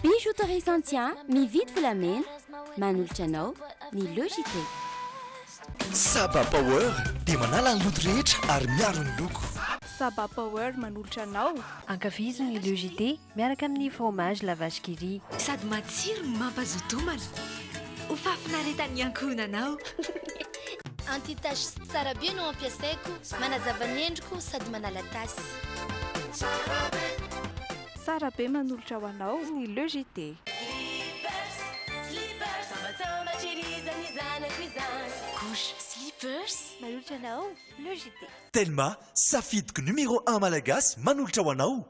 Bijouterie Santia, mividy volamena, manolotra anao ny Logité. Saba Power dia manala ny loto rehetra ary miaro ny loko. Saba Power manolotra anao. Ankafizo ny Logité miaraka amin'ny fromage la vache qui rit. Sady matsiro no mampazotomana. Ho fafinaretan'ny ankohonanao. Anti-tache tsara be no ampiasaiko, manazava ny endriko sady manala tasy. Tsara be manolotra ho anao ny Logité. Couche, slippers, Manolotra anao Logité. Telma, safidiko numéro 1 malagasy manolotra ho anao.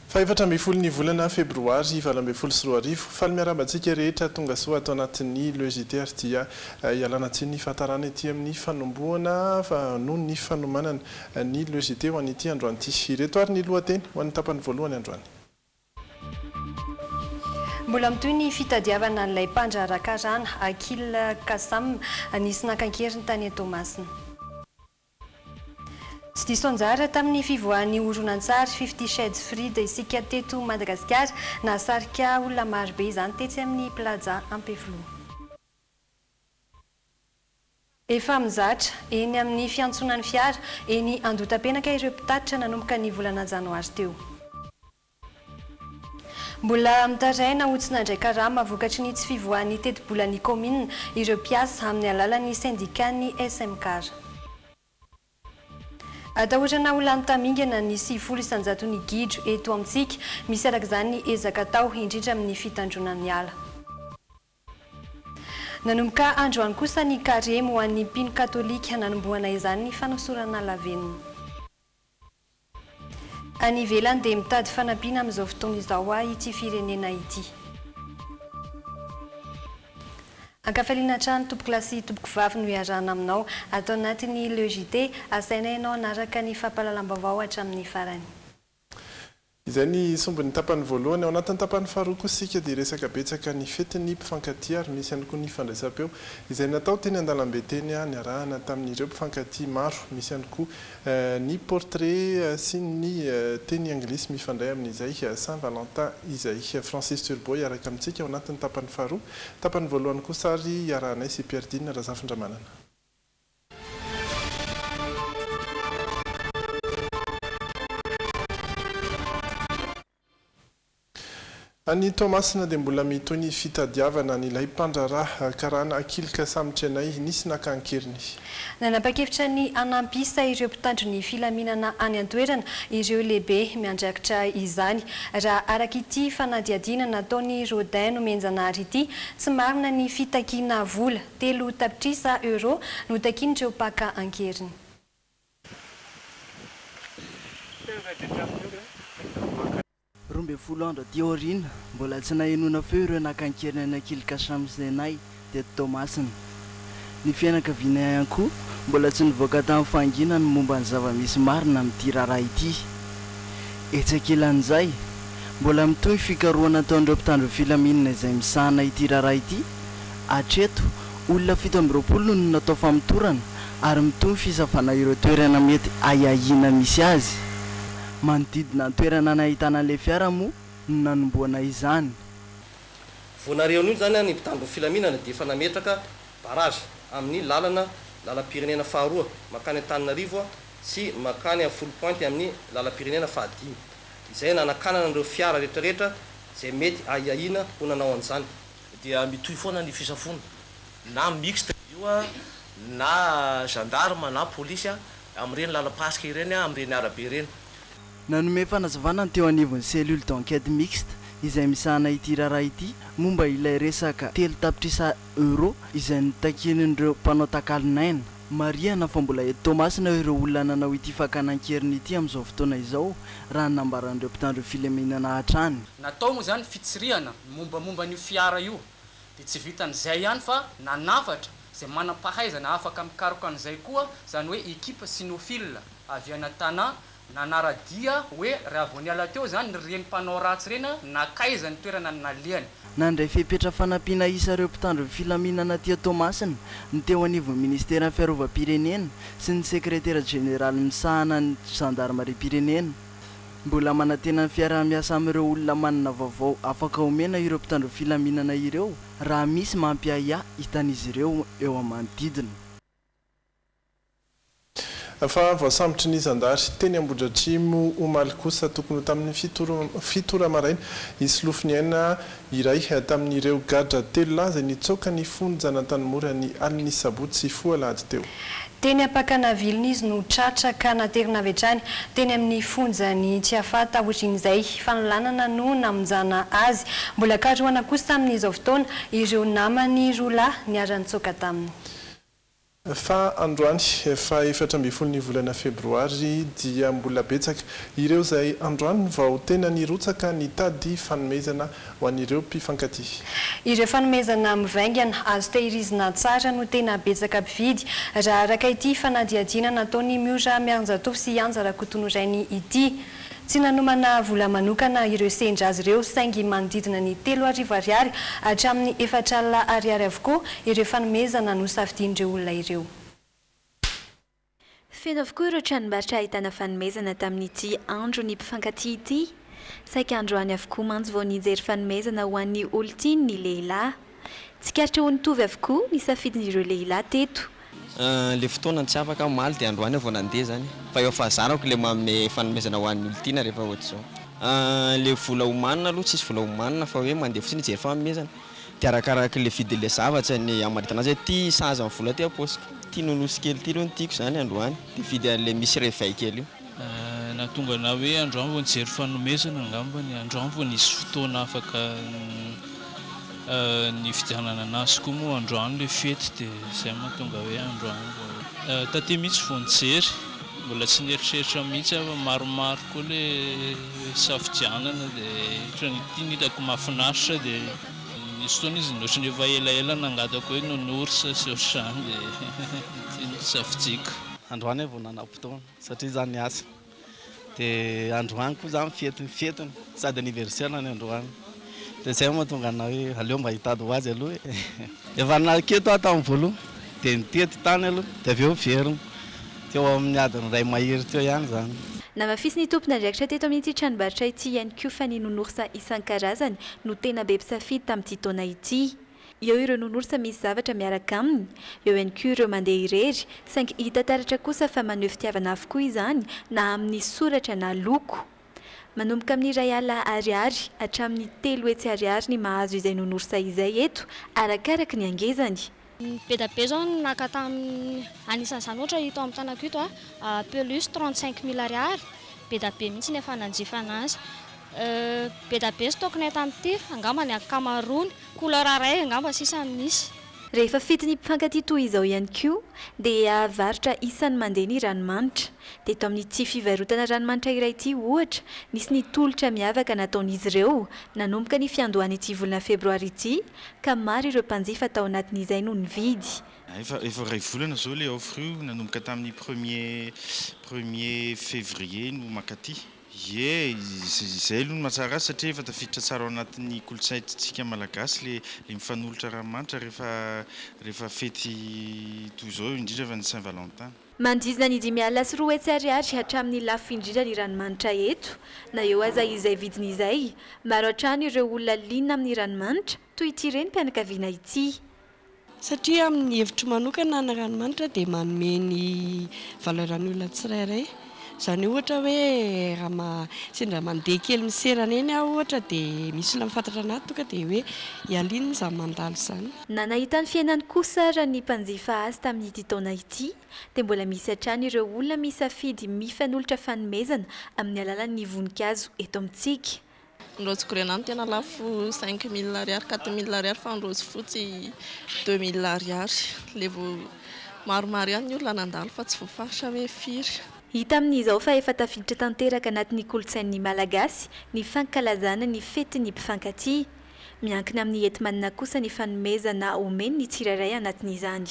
Faefatra ambin'ny folo ny volana febroary 2024 faly miarabantsika rehetra tonga soa atao anatin'ny Logité ary dia ialana tsiny ny fahatarana ety amin'ny fanombohana noho ny fanomanana ny Logité ho an'ity androany ity. Ireto ary ny lohateny ho an'ny tapany voalohany androany. Mbola mitoy ny fitadiavana n'ilay mpandrarakarana Akil Kasam nisy nakankeriny tany Tomasina. Tsy diso anjara tamin'ny fivoahan'ny horonan-tsary 50 Shades Frida isika teto Madagasikara nahasarika olona maro be izany tetsy amin'ny plaza Ampeflo. Efa mizatra eny amin'ny fiantsonan'ny fiara eny Andotapenaka ireo mpitatitra nanomboka ny volana janoary teo. Mbola mitaraina hotsina indray karama vokatry ny tsy fivoahan'ny teti-bolan'ny komina ireo mpiasa amin'ny alalan'ny syndicat-ny SMCAR. Atahorana olona tamingana ny 700 ny gidro eto amintsika misy arak'izany ny ezaka tao indrindra amin'ny fitandronan'ny ala. Nanomboka androany kosa ny karemo ho an'ny mpino katolika nanombohana izany ny fanosorana lavenina. Any ivelany dia mitady fanampiana amin'izao fotoana izao ity firenena ity. Ankafaliana trano tompo-klasy tompoky vavy no iarahana aminao atao anatin'ny Logité asaina ianao anaraka ny fampahalalam-baovao hatramin'ny farany. Izay ny sombon'ny tapany voalohany ao anatin'ny tapany faharoa kosa isika dia resaka betsaka ny fetin'ny mpifankatia ary misy ihany koa ny fandraisam-peo izay natao teny an-dalambe teny niarahana tamin'ireo mpifankatia maro misy ihany koa ny portrait sy ny teny anglisy mifandray amin'izay Saint Valentin izay Francis Turbo iaraka amintsika ao anatin'ny tapany faharoa. Tapany voalohany kosa ary iarahanay sy Pierre Dine Razafindramanana. Any Tomasina dia mbola mitoy ny fitadiavana n'ilay mpandraraha karana Akil Kasam trenay nisy nakankeriny. Nanapa-kevitra ny anampisa ireo mpitandro ny filaminana any an-toerana ireo lehibe miandraikitra izany. Raha araka ity fanadiadiana nataony Rodin no menjanary ity tsy marina ny fitakiana vola 3 tapitrisa euro no takin'ireo mpaka ankeriny. Rombe folo andro aty aoriana mbola tsy nahenona feo ireo nakankeriny ny Akil Kasam zenay teto Tomasina. Ny fianakaviana ihany koa mbola tsy nivoaka tamin'ny fangina ny momba ny zava-misy marina amin'ity raharaha ity. Etsakelan'izay mbola mitoy fikarohana ataon'ireo mpitandro filaminana izay misahana ity raharaha ity. Hatreto olona 720 no natao famotorana ary mitoy fisafana ireo toerana mety ayahiana misy azy. Manodidina toerana nahitana le fiara moa no nanomboana izany. Voanareo io zany ny mpitandro filaminana dia efa nametraka barazy amin'ny lalam-pirenena faharoa makany Antananarivo sy makany a Folo Pointe amin'ny lalam-pirenena fahadimy. Izay nanakanana ireo fiara rehetrarehetra izay mety ayahiana ho nanao an'izany. Dia mitohy foana ny fisafona na mixte io na gendarme na polisy amin'ireny lalam-pasika ireny amin'ireny arabe ireny. Nanome fanazavana teo anivon'ny cellule d'enquête mixte izay misahana ity raharaha ity momba ilay resaka 3 tapitrisa euro izay nitakin'ireo mpanao takalinaina. Mariana fa mbola eto Tomasina ireo olona nanao ity fakanan-keriny ity amin'izao fotoana izao raha nambaran'ireo mpitandro filaminana hatrany. Natao moa zany fitsirihana mombamomba ny fiara io dia tsy vitan'izay ihany fa nanafatra izay manam-pahaizana afaka mikaroka an'izay koa zany hoe ekipa sinophile avy ana tana nanaradia hoe raha vao niala teo zany reny mpanao ratsy rena nakaizany toerana nalehany nandray fepetra fanampiana isa ireo mpitandro ny filaminana tia Tomasina ny teo anivon'ny ministera fiarovam-pirenena sy ny sekretera generaly misahana ny gendarmerie pirenena mbola manantena ny fiarah-miasa amin'ireo olona manana vaovao afaka omena ireo mpitandro filaminana ireo raha misy mampiaya hitan'izy ireo eo amanodidina. Fa voasambotra ny zandary teny Ambohidratrimo omaly kosa tokony tamin'ny fitora maraina isy lofiniaina iray tamin'ireo gadra telo laza nitsoka ny fonjana tanimora ny aliny sabotsy foalady teo. Teny ampakanavily izy no tratraka naterina vetrany teny amin'ny fonjany tsy afata ohatrin'izay fanolanana no namonjana azy mbola karoana kosa tamin'izao fotoana ireo namany roa lahy niara-nitsoka taminy. Fa androany fa 14 volana febroary dia mbola betsaka ireo zay androany vao tena nirotsaka nitady fanomezana ho an'ireo mpifankatia. Ireo fanomezana mivaingana azo tehirizina tsara no tena betsaka mpividy raha araka ity fanadihadiana nataony Miora Mianjatofo sy Anja Rakotonorainy ity. Tsy nanomana vola manokana ireo sendra azy ireo saingy manodidina ny 3,000 ariary hatramin'ny 4,000 ariary avokoa ireo fanomezana no safidin'ireo olona ireo. Feno avokoa ireo tranombarotra ahitana fanomezana tamin'ity andro ny mpifankatia ity. Saika androany avokoa mantsy vao nijery fanomezana ho an'ny olon-tiany ny lehilahy. Tsikaritra ho nitovy avokoa ny safidin'ireo lehilahy teto. Le fotoana tsy afaka maly dia androany vao nandeha zany fa eo fahazarako le manome fanomezana ho an'ny olon-tiana rehefa ohatr'izao. Le vola omanina aloha tsisy vola omanina fa hoe mandeha fotsiny hijery fanomezana dia arakaraka le vidy le zavatra ny amaritana azy ty sahaza amin'ny vola ty aposika ty nonosy kely ty aloha ny tiako zany androany dia vidy an'le misy réveil kely io. Nahatonga na hoe androany vao nijery fanomezana angambany androany vao nisy fotoana afaka ny fidianana anazy koa moa androany le fety dia izay mahatonga hoe androany taty mihitsy vao nijery mbola tsy nieritreritra mihitsy fa maromaro koa le safidianana dia ohatran'ity ny hitako mahafinaritra dia nisy fotoana izy nohatra ny efa elaela nangatako hoe nonorsa sy ohatr'izany dia safidiako. Androany vao nanam-potoana satria zany asa dia androany koa zany fetiny sady anniversaire ny androany dia izay mahatonga ana hoe aleo mba hitady ho azy aloha efa naketo aho tamin'ny voaloha dia nitety tany aloha dia avy eo verina teo amin'ny adiny ray mahery teo ihany zany. Namafisy ny tompona andraikitra teto amin'ity tranombarotra ity ihany koa fa ny nonorsa isan-karazany no tena be mpisafidy tamin'ity taona ity. Eo ireo nonorsa misy zavatra miaraka aminy, eo ihany koa ireo mandeha irery, saingy hita taratra kosa fa maneho fitiavana avokoa izany na amin'ny soratra na loko. Manomboka amin'ny 1,000 ariary hatramin'ny 3 ariary ny mahazo izay nonorsa izay eto arakaraka ny angezany. Be da be zao naka tamin'ny anisan'izany ohatra hito amin'ny tanako ito pelus 35,000 ariary be da be mihitsy ny efa nanjifana azy. Be da be stokony tamin'ity angamba ny akamaroany couleur ray angamba sisa misy. Rehefa fetiny mpifankatia toy izao ihany koa dia varotra isan'ny mandeha ny ranomanitra. Dia eto amin'ity fivarotana ranomanitra iray ity ohatra nisy ny tolotra miavaka nataon'izy ireo nanomboka ny fiandohany ity volana febroary ity ka maro ireo mpanjifa tao anatin'izay no nividy. Efa ray volana zao le offre io nanomboka tamin'ny 1er février no makaty. Ie, izay aloha mahatsara azy satria efa tafiditra tsara ao anatin'ny kolontsaintsika malagasy le mifanolotra ranomanitra rehefa fety toy izao indrindra fa ny Saint-Valentin. Mandizina ny 5,4 ariary hatramin'ny lafo indrindra ny ranomanitra eto. Na eo aza izay vidiny izay, maro hatrany ireo olona liana amin'ny ranomanitra toy ity renim-pianakaviana ity. Satria amin'ny hevitro manokana ny ranomanitra dia manome ny valeran'ny olona tsirairay. Zany ohatra hoe raha sendra mandeha kely miserana eny aho ohatra dia misy olona mifantatra anaty tonga dia hoe ialiana izany mandalo izany. Na nahita ny fiainany kosa raha ny mpanjifa azy tamin'ity taona ity dia mbola misy hatrany ireo olona misafidy mifanolotra fanomezana amin'ny alalan'ny voninkazo eto amintsika. Ny rozy koreanany tena lafo 5,000 ariary 4,000 ariary fa ny rozy fotsy 2,000 ariary. Le vao maromaro ihany ny olona nandalo fa tsy voafaritra hoe firy. Hita amin'izao fa efa tafiditra tanteraka anatin'ny kolontsain'ny malagasy ny fankalazana ny fetin'ny mpifankatia. miankina amin'ny enti-manana kosa ny fanomezana omeny ny tsirairay anatin'izany.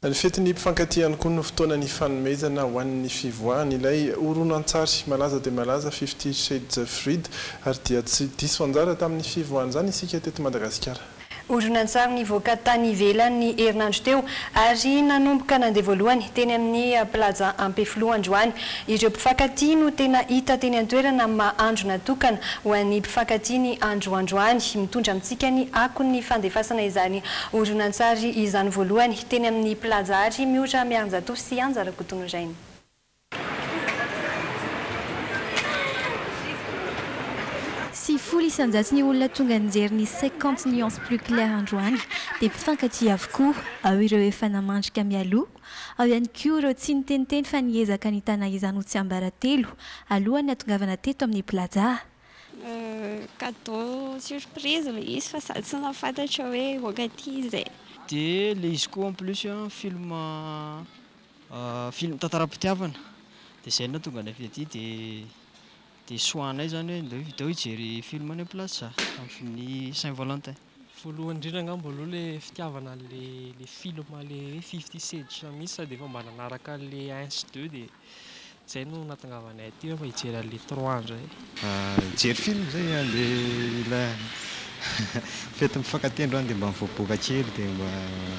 Ny fetiny mpifankatia koa no fotoana ny fanomezana ho an'ny fivoahana ilay horonan-tsary malaza dia malaza 50 Shades of Freed ary dia tsy diso anjara tamin'ny fivoahana izany isika teto Madagasikara. Horonan-tsary nivoaka tany ivelany herinandro teo ary nanomboka nandeha voalohany teny amin'ny plaza Ampeflo androany. Ireo mpifankatia no tena hita teny an-toerana mahandro natokana ho an'ny mpifankatia ny androandroany, mitondra amintsika ny akon'ny fandefasana izany horonan-tsary izany voalohany teny amin'ny plaza ary mihoatra miaranjatò sy anjara-kotono rainy. Si folo isanjato ny olona tonga nijery ny 50 nuances plus claires androany dia mpifankatia avokoa, ao ireo efa namandrika mialoha, ao ihany koa ireo tsy niteniteny fa niezaka nitana izany ho tsy ambaratelo alohan'ny atongavana teto amin'ny plaza. Cadeau surprise le izy fa sady tsy nafantatra hoe voakaty izay. Dia le izy koa en plus film tantara-pitiavana dia izay no tonga navy aty dia soanay zany hoe vidéo hijery film any plaza amin'ny Saint-Valentin. Voalohany indrindra angamba aloha le fitiavana le film le 50 Shades misy sady efa mba nanaraka le 1 sy 2 dia izay no nahatongavanay aty mba hijery le 3 andro zay. Hijery film zay dia fety mifankatia androany dia mba mivoaboaka kely dia mba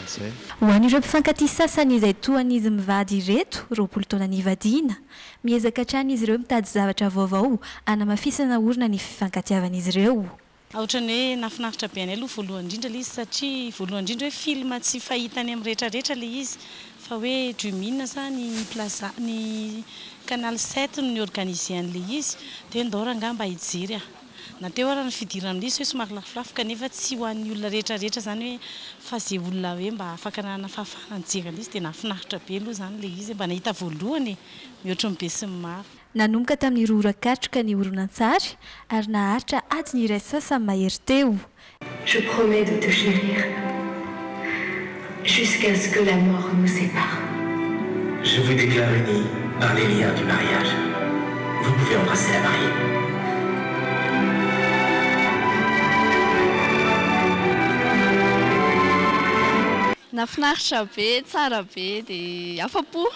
zay. Ho an'ireo mpifankatia sasany izay toan izy mivady ireto 20 taona nivadiana, miezaka hatrany izy ireo mitady zavatra vaovao anamafisana orona ny fifankatiavan'izy ireo. Ohatrany hoe nafinaritra be anay aloha voalohany indrindra le izy satria voalohany indrindra hoe film tsy fahitany amin'ny rehetrarehetra le izy fa hoe Dumine sa ny plaza ny Canal 7 no organisé an'le izy dia ndora angamba hijery na teo ara ny fidirana amin'izy hoe somary lafilafy kanefa tsy ho an'ny olona rehetrarehetra zany hoe fa zay olona hoe mba afaka nanana fahafahana nijery an'izy dia nafinaritra be aloha zany le izy mba nahita voalohany mihoatra ny be sy ny maro. Nanomboka tamin'ny roran-katroka ny horonan-tsary ary naharitra ady ny iray sasany mahery teo. Je promets de te chérir jusqu'à ce que la mort nous sépare. Je vous déclare unis par les liens du mariage. Vous pouvez embrasser la mariée. Nafinaritra be, tsara be dia afa-po.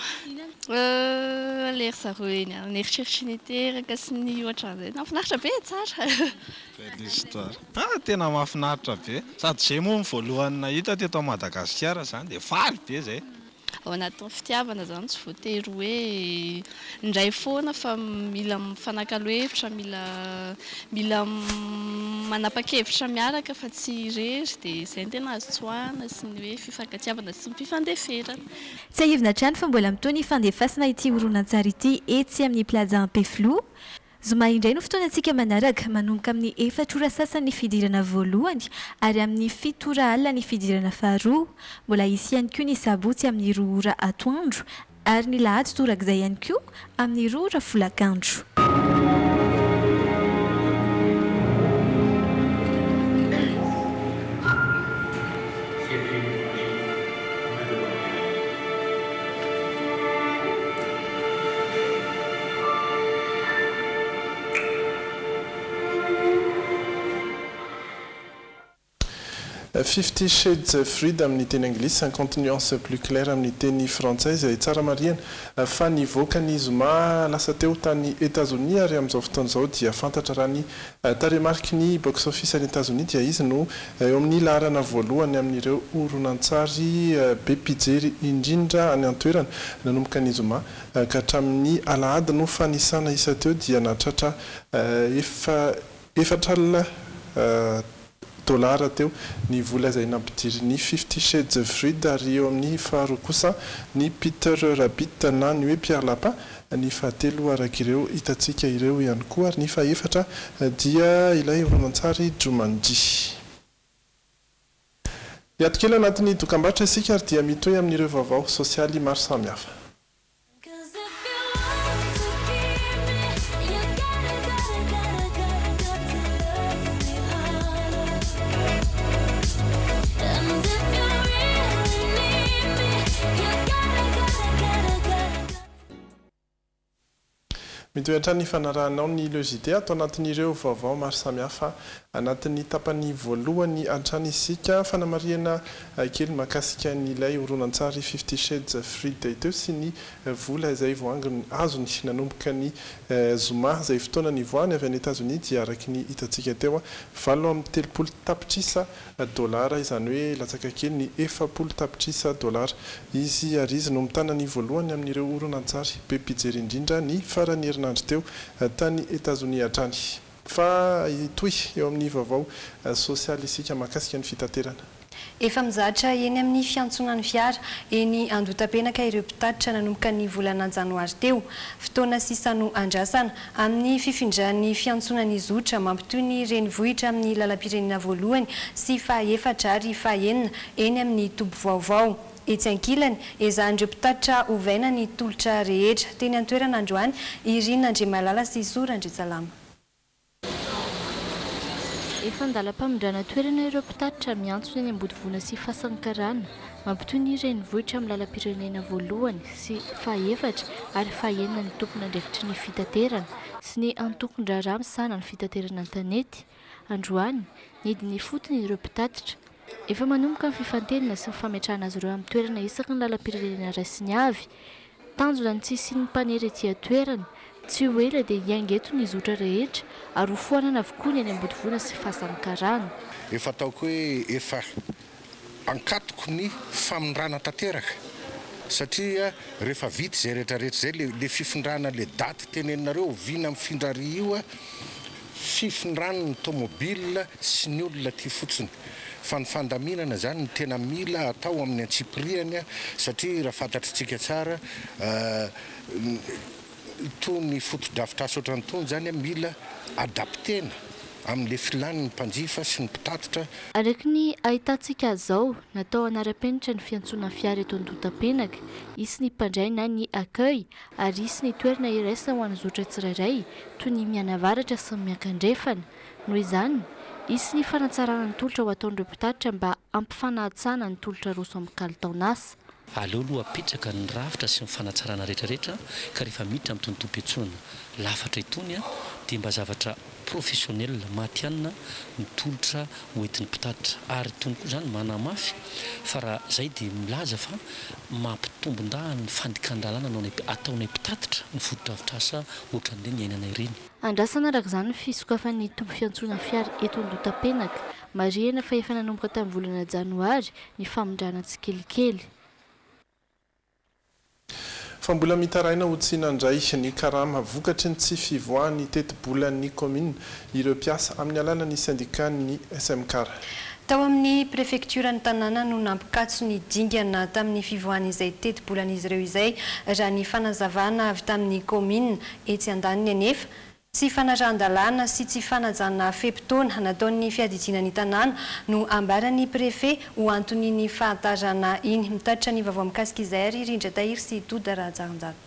Lery zareo eny neritreritry ny teraka sy ny ohatran'izay. Nafinaritra be, tsara. Belle histoire. Tena mahafinaritra be. Sady izay moa ny voalohany nahita teto Madagasikara zany dia faly be zay. Ao anatin'ny fitiavana zany tsy voatery hoe indray foana fa mila mifanakalo-hevitra, mila manapa-kevitra miaraka fa tsy irery dia izay tena azo tsoahana sy ny hoe fifankatiavana sy ny fifandeferana. Tsy ahivina hatrany fa mbola mitony fandefasana ity horonan-tsary ity etsy amin'ny plaza Ampeflo. Zoma indray no fotoanantsika manaraka manomboka amin'ny 4 ora sasany ny fidirana voalohany ary amin'ny 7 ora alina ny fidirana faharoa. Mbola hisy ihany koa ny sabotsy amin'ny 2 ora atoandro ary ny lahady torak'izay ihany koa amin'ny 2 ora folakandro. Fifty Shades of Freed amin'ny teny anglisy, 50 nuances plus claires amin'ny teny frantsay izay tsara marihana fa nivoaka ny zoma lasa teo tany États-Unis ary amin'izao fotoan'izao dia fantatra raha ny taremarky ny box office any États-Unis dia izy no eo amin'ny laharana voalohany amin'ireo horonan-tsary be mpijery indrindra any an-toerana nanomboka ny zoma ka hatramin'ny alahady no fanisana isa teo dia nahatratra efatra alina dolara teo ny vola izay nampidiry ny 50 Shades of Freed ary eo amin'ny faharoa kosa ny Peter Rabbit na ny hoe Pierre Lapin ny fahatelo arak'ireo hitantsika ireo ihany koa ary ny fahaefatra dia ilay horonan-tsary Jumanji. Iato-kely anatin'ny dokam-barotra isika ary dia mitohy amin'ireo vaovao sosialy maro samihafa. mitoetra ny fanarahanao ny logité atao anatin'ireo vaovao maro samihafa anatin'ny tapany voalohany antrany isika fanamariana kely makasika nyilay horonan-tsary 50 Shades Free Day teo sy ny vola izay voangony azony nanomboka ny zoma izay fotoana ny voany avy any États-Unis dia araky ny hitantsika teo 7.30 tapitrisa dolara izany hoe latsaka kely ny 7 tapitrisa dolara izy ary izy no mitana ny voalohany amin'ireo horonan-tsary be mpijery indrindra ny farany herinandro teo tany États-Unis hatrany fa itoy eo amin'ny vaovao sosialy isika makasika ny fitaterana efa mizatra eny amin'ny fiantsonan'ny fiara eny Andotapenaka ireo mpitatitra nanomboka ny volana janoary teo fotoana sisa no andrasana amin'ny fifindran'ny fiantsonan'ny zotra mampitoy ny renivohitra amin'ny lalam-pirenena voalohany sy fahaefatra ary fahaenina eny amin'ny tobo vaovao etsy ankilany ezahan'ireo mpitatitra ovaina ny tolotra rehetra teny an-toerana androany Irina Andriamalala sy Zora Andritsalama. Efa andalam-pamondrana toerana ireo mpitatitra miantsona eny Ambodivona sy Fasankarana mampitoy ny renivohitra amin'ny lalam-pirenena voalohany sy fahaefatra ary fahaenina ny tompona andraikitry ny fitaterana sy ny antokon-draharaha misana ny fitaterana an-tanety androany nidiny fotony ireo mpitatitra efa manomboka ny fifantenina sy ny fametrahana azy ireo amin'ny toerana isaky ny lalam-pirenena iray sy ny avy tanjona ny tsisy ny mpanery etỳ toerana tsy ho ela dia hiangeto ny zotra rehetra ary ho foanana avokoa ny any Ambodivona sy Fasankarana. Efa ataoko hoe efa ankatoko ny famondrana tanteraka satria rehefa vita zay rehetrarehetra zay le fifondrana le daty teneninareo vina amin'ny findrary io fifondrana ny tomobile sy ny olona ty fotsiny fa ny fandaminana zany ny tena mila atao amin'ny antsipiriany satria raha fantatritsika tsara tony foto-davitra asotra ny tony zany mila adaptena amin'le filan'ny mpanjifa sy ny mpitatitra. Araka ny ahitantsika zao natao anara-penitra ny fiantsonana fiara eto Andotapenaka isy ny mpandray na ny accueil ary isy ny toerana iraisana ho an'ny zotra tsirairay toy ny mianavaratra sy miankandrefana noho izany isy ny fanatsarana ny tolotra ho ataon'ireo mpitatitra mba ampifanahatsana ny tolotra roso amin'ny kalitaonasa. Aleo aloha apetraka ny rafitra sy ny fanatsarana rehetrarehetra ka rehefa miditra amin'ny tontolo-piantsoana lafatra itony dia mba zavatra professionnel matianina ny tolotra hoentin'ny mpitatitra ary tony koa zany manamafy fa raha zay dia milaza fa mampitombon-daha ny fandikan-dalàna ataonay mpitatitra ny foto-drafitrasa ohatran'ireny ny ainana ireny. Andrasana araka izany ny fisokafan'ny tombo fiantsonana fiara eto Andotapenaka marihana fa efa nanomboka tamin'ny volana janoary ny famondrana tsikelikely. Fa mbola mitaraina ho tsy nandray ny karama vokatry ny tsy fivoahan'ny teti-bolan'ny commune ireo mpiasa amin'ny alalan'ny syndicat-ny SMCAR. Tao amin'ny prefekturan'ny tanàna no nampikatso ny dingana tamin'ny fivoahan'izay teti-bolan'izy ireo izay raha ny fanazavana avy tamin'ny commune etsy andaniny anefa tsy fanarahana-dalàna sy tsy fanajana fepitona nataon'ny fiadidinan'ny tanàna no ambaran'ny prefet ho antony ny fahatarana iny mitatitra ny vaovao mikasika izay ary Rindra Tahiry sy Doda Rajaranjara.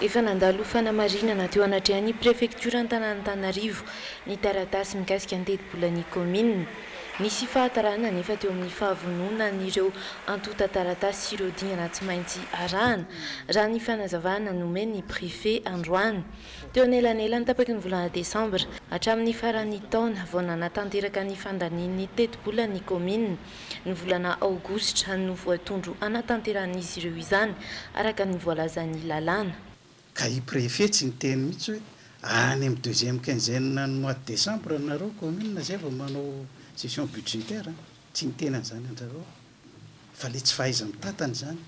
Efa nandalo fanamarinana teo anatrehan'ny prefekturan'ny tanàn'Antananarivo ny taratasy mikasika ny teti-bolan'ny commune. Nisy fahatarana nefa teo amin'ny fahavonona n'ireo antota taratasy sy ireo dingana tsy maintsy arahana raha ny fanazavana nomeny ny préfet androany. Teo anelanelany tapaky ny volana Desambra hatramin'ny faran'ny taona vao nanatanteraka ny fandanian'ny teti-bolan'ny commune ny volana Aogositra no voatondro anatanteran'izy ireo izany araka ny voalazan'ny lalàna. Ka i préfet tsy ny teny mihitsy hoe any amin'ny deuxième quinzaine ny mois de décembre nareo commune zay vao manao session budgétaire tsy ny tena zany andrareo fa le tsy fahaiza mitatany zany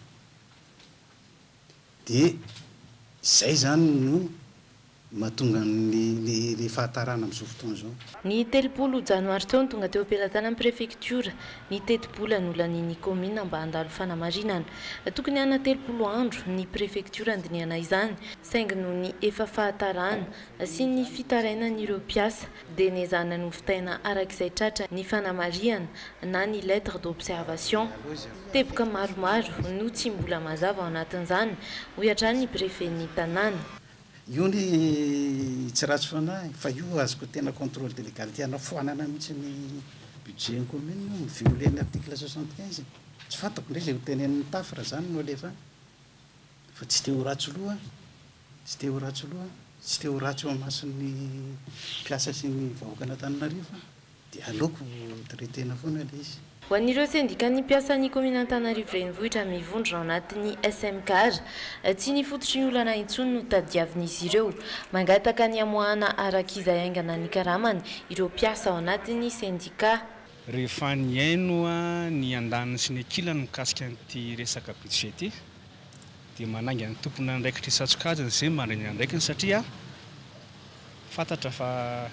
dia izay zany no mahatonga ny fahatarana amin'izao fotoana zao. Ny 3 janoary teo ny tonga teo am-pelatana amin'ny prefektura ny teti-bola nolan'ny commune mba handalo fanamarinana. Tokony ana 3 andro ny prefektura andiniana izany saingy noho ny efa fahatarana sy ny fitarainan'ireo mpiasa dia nezana no fitaina arak'izay tratra ny fanamariana na ny lettre d'observation. Teboka maromaro no tsy mbola mazava ao anatin'izany ho iatran'ny prefet-ny tanàna. Io ny tsy ratsy fanahy fa io azoko tena contrôle de légalité anafoanana mihitsy ny budget ny commune miviolen'ny article 75 tsy fantako ndray zay ho tenen'ny tafra zany no alefa fa tsy te ho ratsy loha tsy te ho ratsy loha tsy te ho ratsy eo amasin'ny mpiasa sy ny vahoakan'Antananarivo dia aleoko traitena foana ilay izy. Ho an'ireo sendikany mpiasan'ny komina Antananarivo renivohitra mivondro ao anatin'ny SMCAR, tsy ny fototry ny olana intsony no tadiavin'izy ireo. Mangataka ny amoahana arak'izay aingana ny karamany ireo mpiasa ao anatin'ny sendika. Rehefa ny aino ny andaniny sy ny akilany mikasika an'ity resaka budget ity dia mananga ny tompona andraikitra isatsokajiny izay mariny andraikiny satria fantatra fa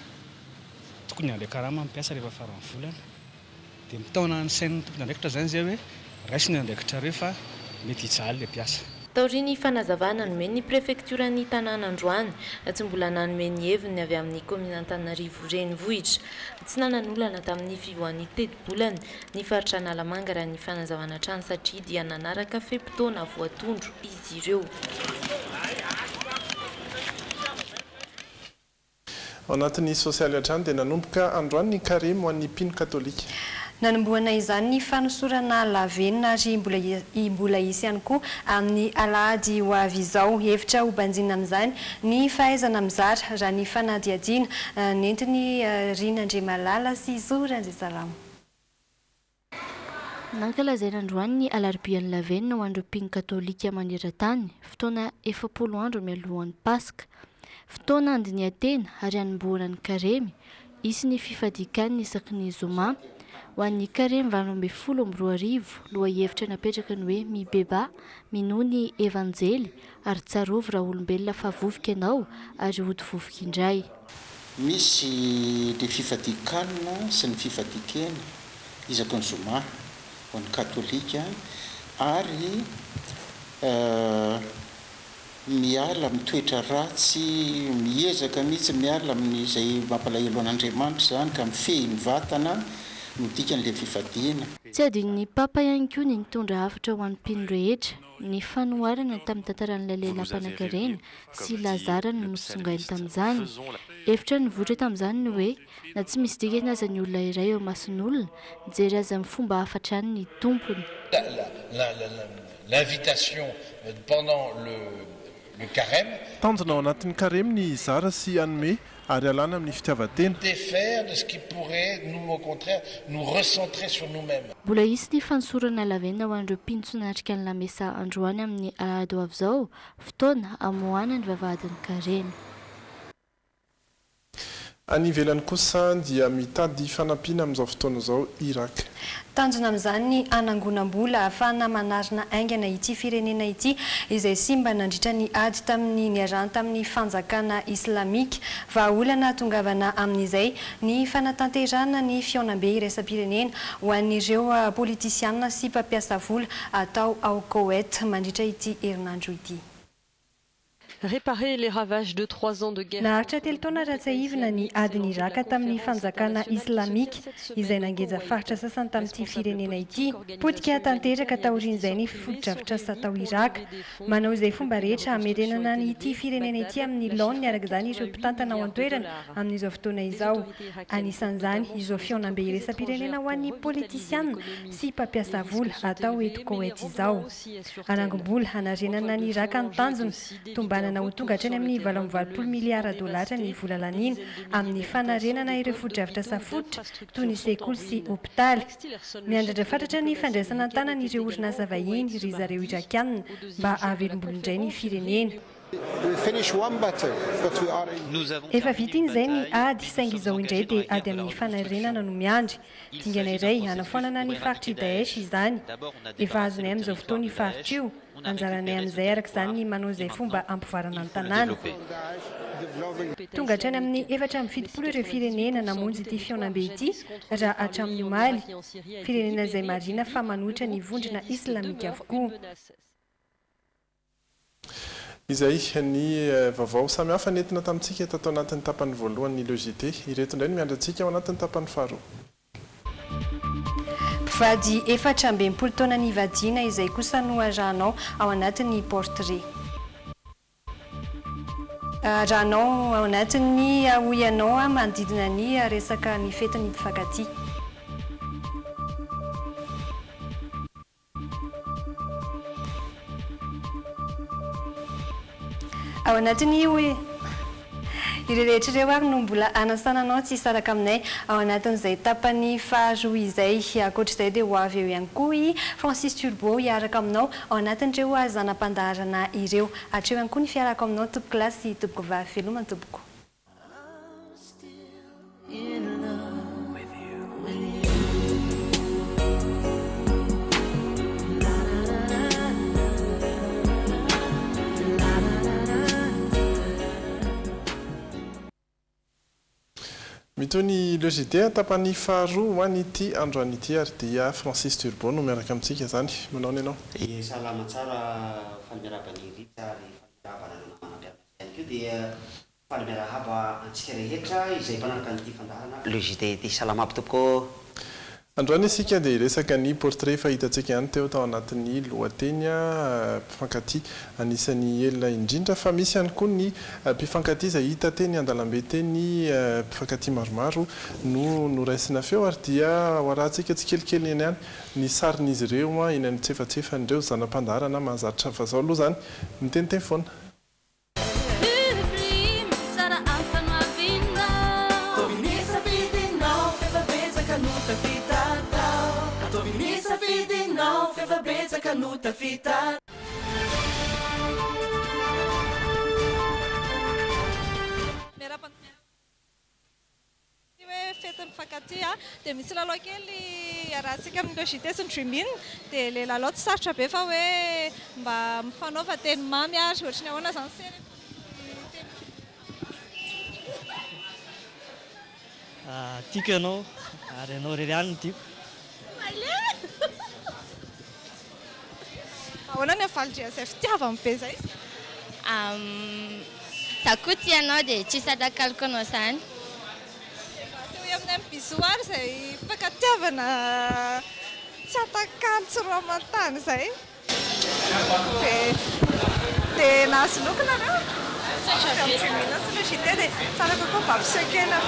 tokony andray karama mpiasa rehefa faran'ny volana. Dia mitaona ny sain'ny tompona andraikitra zany zay hoe raisiny andraikitra rehefa mety hijaly ilay mpiasa. Taoriany fanazavana nomen'ny prefekturan'ny tanàna Androany, tsy mbola nanomen'ny heviny avy amin'ny komina Antananarivo renivohitra. Tsy nananolana tamin'ny fivoan'ny teti-bolana ny faritra Analamanga raha ny fanazavana trano satria dia nanaraka fe-potoana voatondro izy ireo. Ao anatin'ny sosialy hatrany dia nanomboka androany ny karemy ho an'ny mpino katolika. Nanomboana izany ny fanosorana lavenina ary mbola isy ihany koa amin'ny alahady ho avy izao. Hevitra ho banjina amin'izany ny fahaizana mizara raha ny fanadihadiana nentiny Rinandriamalala sy Zoranjesalamo. Nankalazaina androany ny alarobia ny lavenina ho an'ireo mpino katolika maneran-tany, fotoana 70 andro mialohan'ny Paska. Fotoana andiny atena ary hanomboana ny karemy, isy ny fifadikan'ny isaky ny zoma. Ho an'ny karemy 2024 loha hevitra napetraka ny hoe mibeba, minoa ny evanjely ary tsarovy raha olombelona fa vovoka ianao ary hody vovoka indray. Misy ny fifadikanina sy ny fifadikena isaky ny zoma ho an'ny katolika ary miala mitoetra ratsy, miezaka mihitsy miala amin'izay mampalahelo an'Andriamanitra zany ka mifehy ny vatana no dikan'ilay fifadiana. Tsy adin'ny Papa ihany koa ny nitondra hafatra ho an'ny mpino rehetra, ny fanoharana tamin'ny tantaran'ilay lehilahy mpanankarena sy lazarana no songainy tamin'izany. Hevitra nivoatra tamin'izany ny hoe na tsy misy dikany aza ny olona iray eo mason'olona, mijery aza amin'ny fomba hafatra any ny tompony. L'invitation pendant le carême. Tanjona ao anatin'ny karemy ny izara sy anome ary alana amin'ny fitiavan-tena. Défaire de ce qui pourrait nous au contraire nous recentrer sur nous-mêmes. Mbola isy ny fanosorana lavenina ho an'ireo mpino tsy natrika ny lamesa androany amin'ny alahady ho avy izao, fotoana amoahana ny vavahadin'ny karemy. Any ivelany kosa dia mitady fanampiana amin'izao fotoana izao Irak. Tanjona amin'izany ny anangonam-bola ahafahana manarina aingana ity firenena ity izay simba nandritra ny ady tamin'ny niarahana tamin'ny fanjakana islamika. Vahaolana tongavana amin'izay ny fanatanterana ny fiaonam-be iraisam-pirenena ho an'ireo politisianina sy mpampiasa vola atao ao Koweït mandritra ity herinandro ity. Réparer les ravages de 3 ans de guerre. Naharitra telo taona ratsaivina ny adiny Iraka tamin'ny fanjakana islamika izay nangeja faritra sasany tamin'ity firenena ity. Potika tanteraka taorian'izay ny foto-drafitra satao Iraka. Manao izay fomba rehetra hamerenana nyity firenena ity amin'ny laony araka izany ireo mpitantana ao an-toerana amin'izao fotoana izao. Anisan'izany izao fiaonam-be iraisam-pirenena ho an'ny politisianina sy mpampiasa vola atao eto Koweït izao. Anangom-bola hanarenana ny Iraka ny tanjona tombanana ho tonga hatrany amin'ny 720 miliara dolara ny vola lanina amin'ny fanarenana ireo foto-drafitra safotra toy ny sekoly sy hopitaly. Miandrandra fatratra ny fandraisana an-tanana ireo orinasa vahiny ry zareo irakianina mba hahavelom-bolondray ny firenena. Efa vita iny izay ny ady saingy izao indray dia ady amin'ny fanarenana no miandry. Dingana iray hanafoanana ny faritry Daesh izany. Efa azonay amin'izao fotoana ny faritra io. Anjaranay amin'izay araka izany ny manao izay fomba ampivarana ny tanàna. Tonga hatrany amin'ny 470 ireo firenena namonjy ity fiaonam-be ity raha hatramin'ny omaly. Firenena izay marina fa manohitra ny vondrona islamika avokoa. Izay ny vaovao samihafa nentina tamintsika tato anatin'ny tapany voalohany ny logité. Ireto indray ny miandrantsika ao anatin'ny tapany faharoa. Mpivady 420 taona ny vadiana izay kosa no arahanao ao anatin'ny portrait. Arahanao ao anatin'ny hoianao manodidina ny resaka ny fetin'ny mpifankatia. ao anatiny hoe ireo rehetra ireo ary no mbola anasananao tsy hisaraka aminay ao anatin'izay tapany faharoa izay ankoatr'izay dia ho avy eo ihany koa i Francis Turbo hiaraka aminao ao anatin'ireo zanam-pandaharana ireo hatreo ihany koa ny fiaraka aminao tompoko lahy sy tompoko vavy veloma tompoko. mitony logité tapany faharoa ho an'ity androany ity ary dia Francis Turbo no miaraka amintsika zany manao ny ianao salama tsara falimiarabany rita ary falimiarabana manampiaraka ko dia falimiarahaba antsika rehetra izay mpanaraka an'ity fandaharana logité ity salama aby tompoko androany isika dia resaka ny portrait fahitantsika ihany teo tao anatin'ny lohateny mpifankatia anisan'ny elona indrindra fa misy ihany koa ny mpifankatia izay hita teny an-dalambe teny mpifankatia maromaro no noraisina feo ary dia hoarahantsika tsy kelikely eny ihany ny sarin'izy ireo eny amin'ny tsefatsefan'ireo zanam-pandaharana mahazaritra fa zao aloha zany miteniteny foana fety mifankatia dia misy lalao kely arahantsika amin'ny logité sy ny dreaming dia le lalao tsy sarotra be fa hoe mba mifanaova teny mamy ary ohatrany ahoana zany sery tiako ianao ary ianao rery ihany no tiako ahoana ny avalodria izay fitiavany be zay za koa tianao dia tsy sadakaliko anao zany aminay amin'ny bisoary izay fankatiavana tsy atakalo tsy roamantany izay dia nahazolokona reo satria sy logité dia tsara kokoa mba mpisekena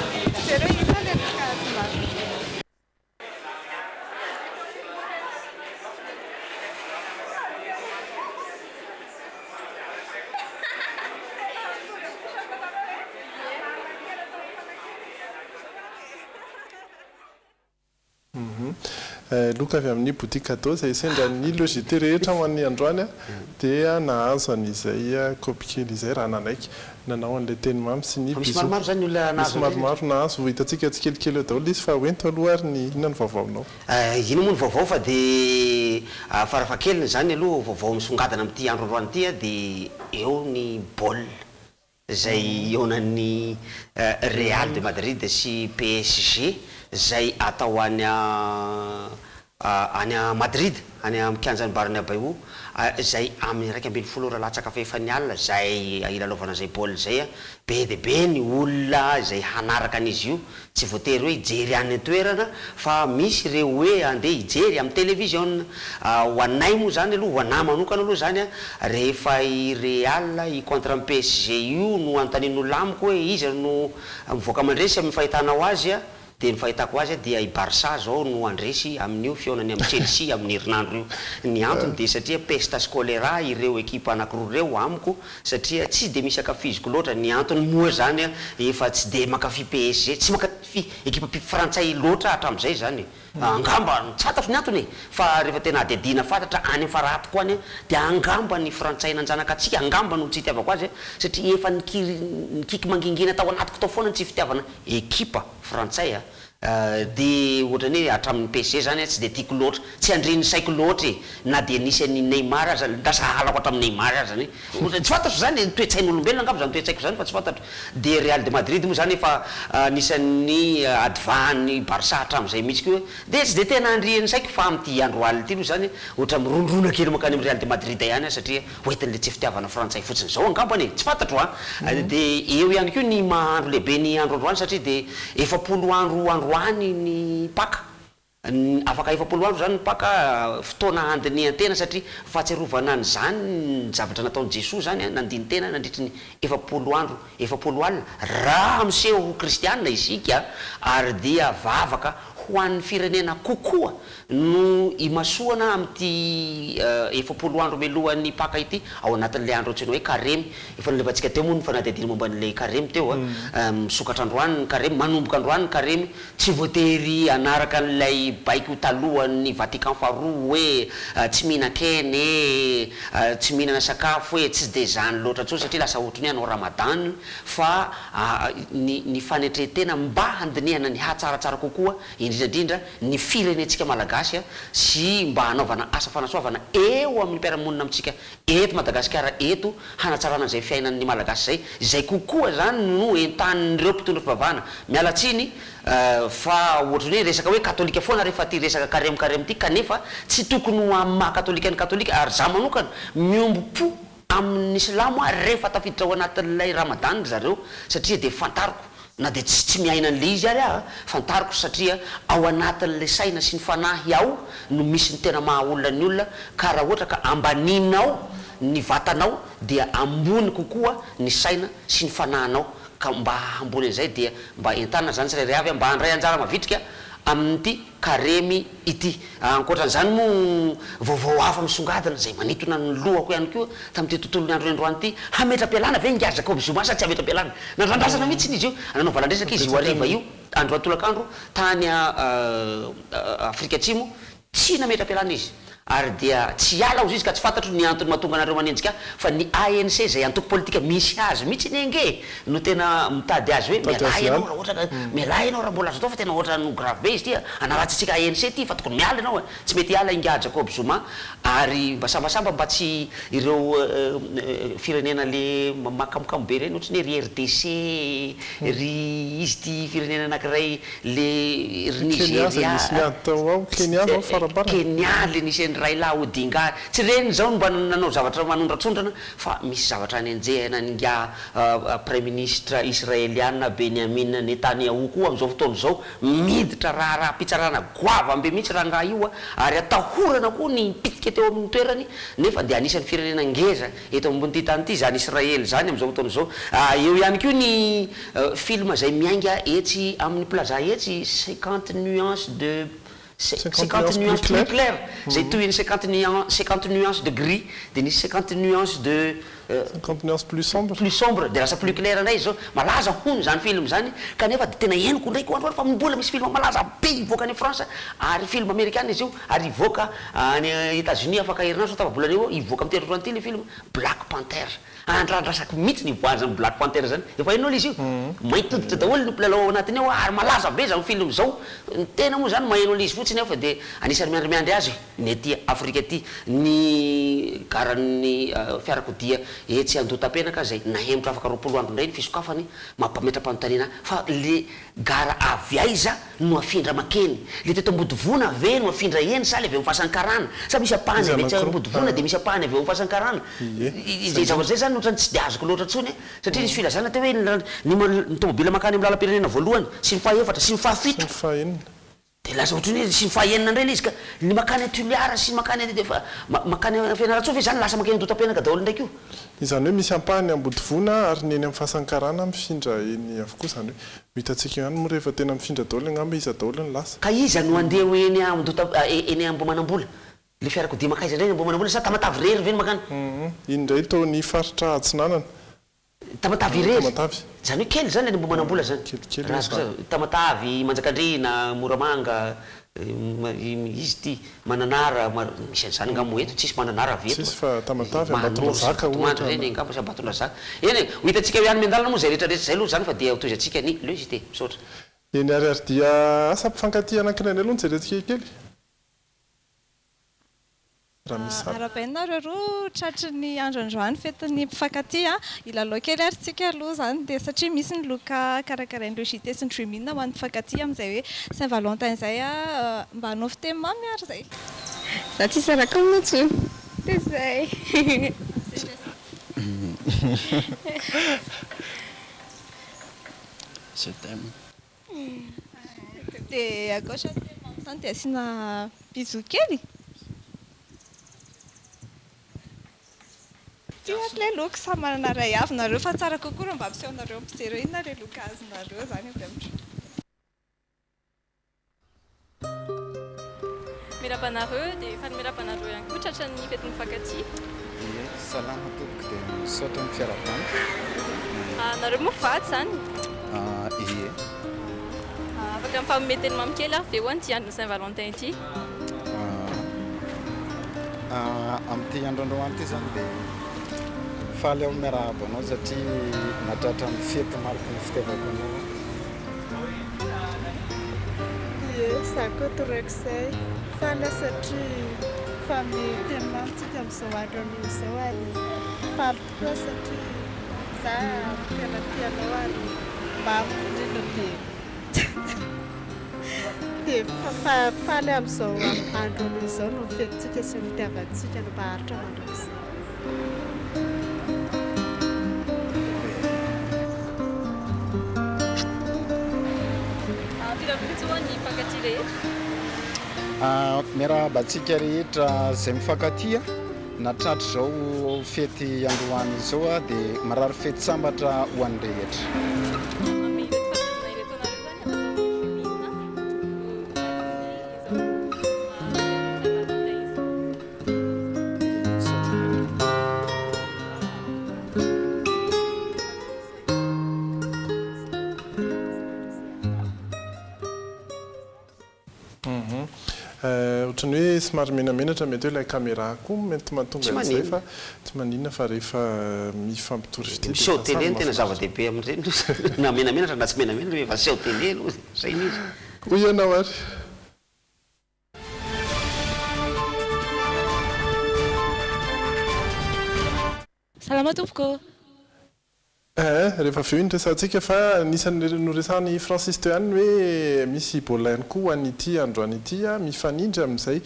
zareo hita le kazilana loka avy amin'ny boutique cadeau izay sendra ny logité rehetra ho an'ny androany dia nahazo an'izay copy kely izay raha nanaiky nanao an'ilay teny mamy sy ny misy maromaro zany olona misy maromaro nahazo hitantsika tsy kelikely eo daholo izy fa hoento aloha ary ny inona ny vaovaonao ino moa ny vaovao fa dia farafakeliny zany aloha vaovao misongadana amin'ity andro androany ity dia eo ny bol izay eonan'ny Real de Madrid sy PSG zay atao any Madrid any mikianjany barany abaio zay amin'ny 1:20 ora latsaka fefany alina zay ilalaovana zay bol zay be dia be ny olona zay hanaraka an'izy io tsy voatery hoe hijery any toerana fa misy ireo hoe andeha hijery amin'ny télévision ho anay moa zany aloha ho anay manokana aloha zany rehefa i Real i contre amin'ny PSG io no antanin'olona amiko hoe izy no mivoaka mandresy amin'ny fahitanao azy dia ny fahitako azy dia i Barça zao no andresy amin'io fionany amin'ny Chelsea amin'ny herinandro io ny antony dia satria pesta scolaire ireo ekipa anankiroa ireo amiko satria tsy dia misy akafiziko loatra ny antony moa zany efa tsy dia makafy PSG tsy makafy ekipa frantsay loatra hatramin'izay zany angamba tsatafy ny antony fa rehefa tena adidina fantatra any amin'ny faratiko any dia angamba ny frantsay nanjanaka atsika angamba no tsy hitiavako azy satria efa nikiky mangingina tao anatiko tao foana ny tsy fitiavana ekipa frantsay dia ohatrany hoe hatramin'ny PSG zany tsy dia tiako loatra tsy andreny saiko loatra na dia nisy an'ny Neymar aza ndasa halako hatramin'ny Neymar aza zany tsy fantatro zany toe-tsain'olombelona angamba zany toe-tsaiko zany fa tsy fantatro dia Real de Madrid moa zany efa nisan'ny adivany Barça hatramin'izay mihitsy koa dia tsy dia tena andriany saiko fa amin'ity andro alina ity moa zany ohatra mirondrona kely makany amin'ny Real de Madrid ihany satria hoentin'le tsy fitiavana frantsay fotsiny zao angambany tsy fantatro dia eo ihany koa ny mahandro lehibe ny andro androany satria dia 70 andro any ny paka afaka 70 andro zany ny paka fotoana andiny antena satria fahatsiarovana an'izany ny zavatra nataon'i Jesoa zany nandiny tena nandritra ny 70 andro 70 alina raha miseho kristianina isika ary dia vavaka ho an'ny firenena kokoa no imasoana amin'ity efapolo andro melohan'ny paka ity ao anatin'le andro ohatrany hoe karemy efa nalevantsika teo moa ny fanadihadina momba n'le karemy teo misokatra androany ny karemy manomboka androany ny karemy tsy voatery anaraka n'ilay baiko talohan'ny Vatican faharoa hoe tsy mihinan-keny tsy mihinana sakafo hoe tsy de zany loatra tsony satria lasa ohatrany hanao ramadan fa ny fanetretena mba handinihana ny hatsaratsara kokoa indrindrandrindra ny firenentsika malagasy sy mba hanaovana asa fanasoavana eo amin'ny mpiaramonina amintsika eto Madagasikara eto hanatsarana zay fiainan'ny malagasy zay kokoa zany no entan'ireo mpitondra fivavahana mialatsiny fa ohatrany hoe resaka hoe katolika foana rehefa ty resaka karemy ty kanefa tsy tokony ho amin'ny maha katolika ny katolika ary za manokana miombo-po amin'ny silamo rehefa tafiditra ao anatin'ilay ramadan zareo satria de fantariko na de tsy miaina an'le izy ary fantariko satria ao anatin'le saina sy ny fanahy ao no misy ny tena mahaolona ny olona ka raha ohatra ka ambaninao ny vatanao dia ambony kokoa ny saina sy ny fanahinao ka mba ambony an'izay dia mba entana zany tsirairay avy mba handray anjara mavitrika amin'ity karemy ity ankoatran'izany moa vaovao hafa misongadina zay manitona ny lohako ihany koa tamin'ity tontolo ny andro androany ity hametra-pialana ve ngy Jacob Zuma sa tsy hametra-pialana nandrandrazana mihitsy izy io ananao valandresaka izy io ariva io andro atolakandro tany Afrika Atsimo tsy nametra-pialana izy ary dia tsy ala ozy izy ka tsy fantatro ny antony mahatonga anareo manenjika fa ny ANC zay antoko politika misy azy mihitsy ny enge no tena mitady azy hoe mialay ianao raha ohatra ka mialay ianao raha mbola azo atao fa tena ohatra no grave be izy ty anaratsitsika ANC ty fa tokony miala ianao tsy mety ala inga Jacob Zuma ary mba sambasamba mba tsy ireo firenena le makamokamo be reny ohatrany ry RDC ry izy ty firenena anankiray le ry Nigeria Kenya le nisy Raila Odinga tsy reny zao mba nanao zavatra manondratsondrana fa misy zavatra any anjehana ninga premier ministre israeliana Benjamin Netanyahu koa am'izao fotoana zao miditra raha pitsarana goava ambe mihitsy raha nga io ary atahorana koa ny pitika teo amin'ny toerany nefa de anisan'ny firenena ngeza eto ambony ty tany ty zany Israely zany am'izao fotoana zao eo ihany koa ny film zay miainga etsy amin'ny plaza etsy 50 nuances de 50 nuances plus claires. J'ai tout une 50 nuances de gris, des 50 nuances de 50 nuances plus sombres. Plus sombres, de lasa plus clair ndray zao. Malaza hony zany film zany kanefa de tena henoko ndraiky andro fa mbola misy film malaza be ivoaka any France ary film américain izy io ary ivoaka any États-Unis afaka herinandro tava bolana eo ivoaka amin'ny telo ranty le film Black Panther. Andradrasaky mihitsy ny voazany Black Panther zany. Efa hainao izy io. Mainty toditra daholo ny mpilalao anatiny ao ary malaza be zany film zao. Tena moa zany mahaino izy fotsiny afa de anisany miandry azy ny aty Afrika aty ny garan'ny fiarakodia etsy Andotapenaka zay nahembotra afaka 20 andro ndray ny fisokafany mampametra-panontaniana fa le gara avy aiza no afindra makeny le teto ambodivona ave no afindra eny sa le avy mifasankarana sa misy apahany avy etsy ambodivona de misy apahany avy mifasankarana izay zavatra zay zany ohatrany tsy de azoko loatra tsony satria nisy filazana teo hoe ny tomobila makany amin'ny lalam-pirenena voalohany sy ny fahaefatra sy ny fahafito de lasa ohatrany hoe sy ny fahaenina indray le izy ka ny makany Tuliara sy ny makany defa makany Fianarantsoa zany lasa makeny Andotapenaka daholo ndraiky io izany hoe misy ampahany ambodivona ary neny amin'ny fahasankarana mifindra eny avokoa zany hoe mitatsika ihany mo rehefa tena mifindra daholo angamba iza daholo ny lasa ka iza no andeha eny eny Ambomanambola le fiarakodia makaiza indray Ambomanambola sa Tamatavy rery ve ny makany indray tao ny faritra Atsinanana Tamatavy rery zany hoe kely zany le Ambomanambola zany Tamatavy Manjakandrina Moramanga izy ty Mananara misy an'izany angamba eto tsisy Mananara avy eto tsisy fa Tamatavy Ambatondrazaka ohatra reny angamba sy Ambatondrazaka eny ho hitantsika hoe any miandalana moa zay rehetrarehetra zay aloha zany fa dia toizantsika ny logisité misaotra eny ariary dia asa mpifankatia anankiray aloha ny jerentsika kely Arapenareo roa tratry ny androandroany fetin'ny mpifankatia ilalao kely ary tsika aloha zany dia satria misy ny loka karakarain'ireo JT sy ny Dreaming ho an'ny mpifankatia amin'izay hoe Saint-Valentin zay mba hanao fiteny mamy ary zay za tsy saraka aminao tsony dia zay Je t'aime dia à gauche zany dia asiana bisou kely le loka samy manana ray avy nareo fa tsara kokoa raha mba ampisehoanareo ampijery inona le loka azonareo zany avy amin'ny famirapanareo dia fanimerapanareo ihany koa tratra ny fetin'ny mifankatia. Salama tompoko dia misaotra ny fiarabana. Nareo moa faty zany? Ie. Afaka mifamometeny mamikely ary ve hoany ty andro ny Saint-Valentin ity? Amin'ity androandroany ity zany dia faly ao miarahabanao satria natratra amin'ny fety mariky ny fitiavako anao. Ie, za koa torak'izay faly satria fameteny mamitsika amin'izao andro izao ary faly tokoa satria za tena tianao ary mba dia faly amin'izao andro izao no fetintsika sy mitiavantsika no mba haritra mandrozy. Firavitsoany mifankatia rehetra? Miarahabantsika rehetra izay mifankatia natratra zao fety androany izao dia marary fety sambatra ho an'ny rehetra. Ohatrany hoe somary menamenatra mety hoe ilay caméra koa mety mahatonga izay fa tsy maninona fa rehefa mifampitory fitia miseho télé ny tena zava-dehibe amin'ireny na menamenatra na tsy menamenatra efa seho télé aloha zay mihitsy. Hoy ianao ary. Salama tompoko. Rehefa avy eo indresantsika fa nisany noresahany Francis teo ihany hoe misy baolina ihany koa an'ity androany ity mifanindry amin'izay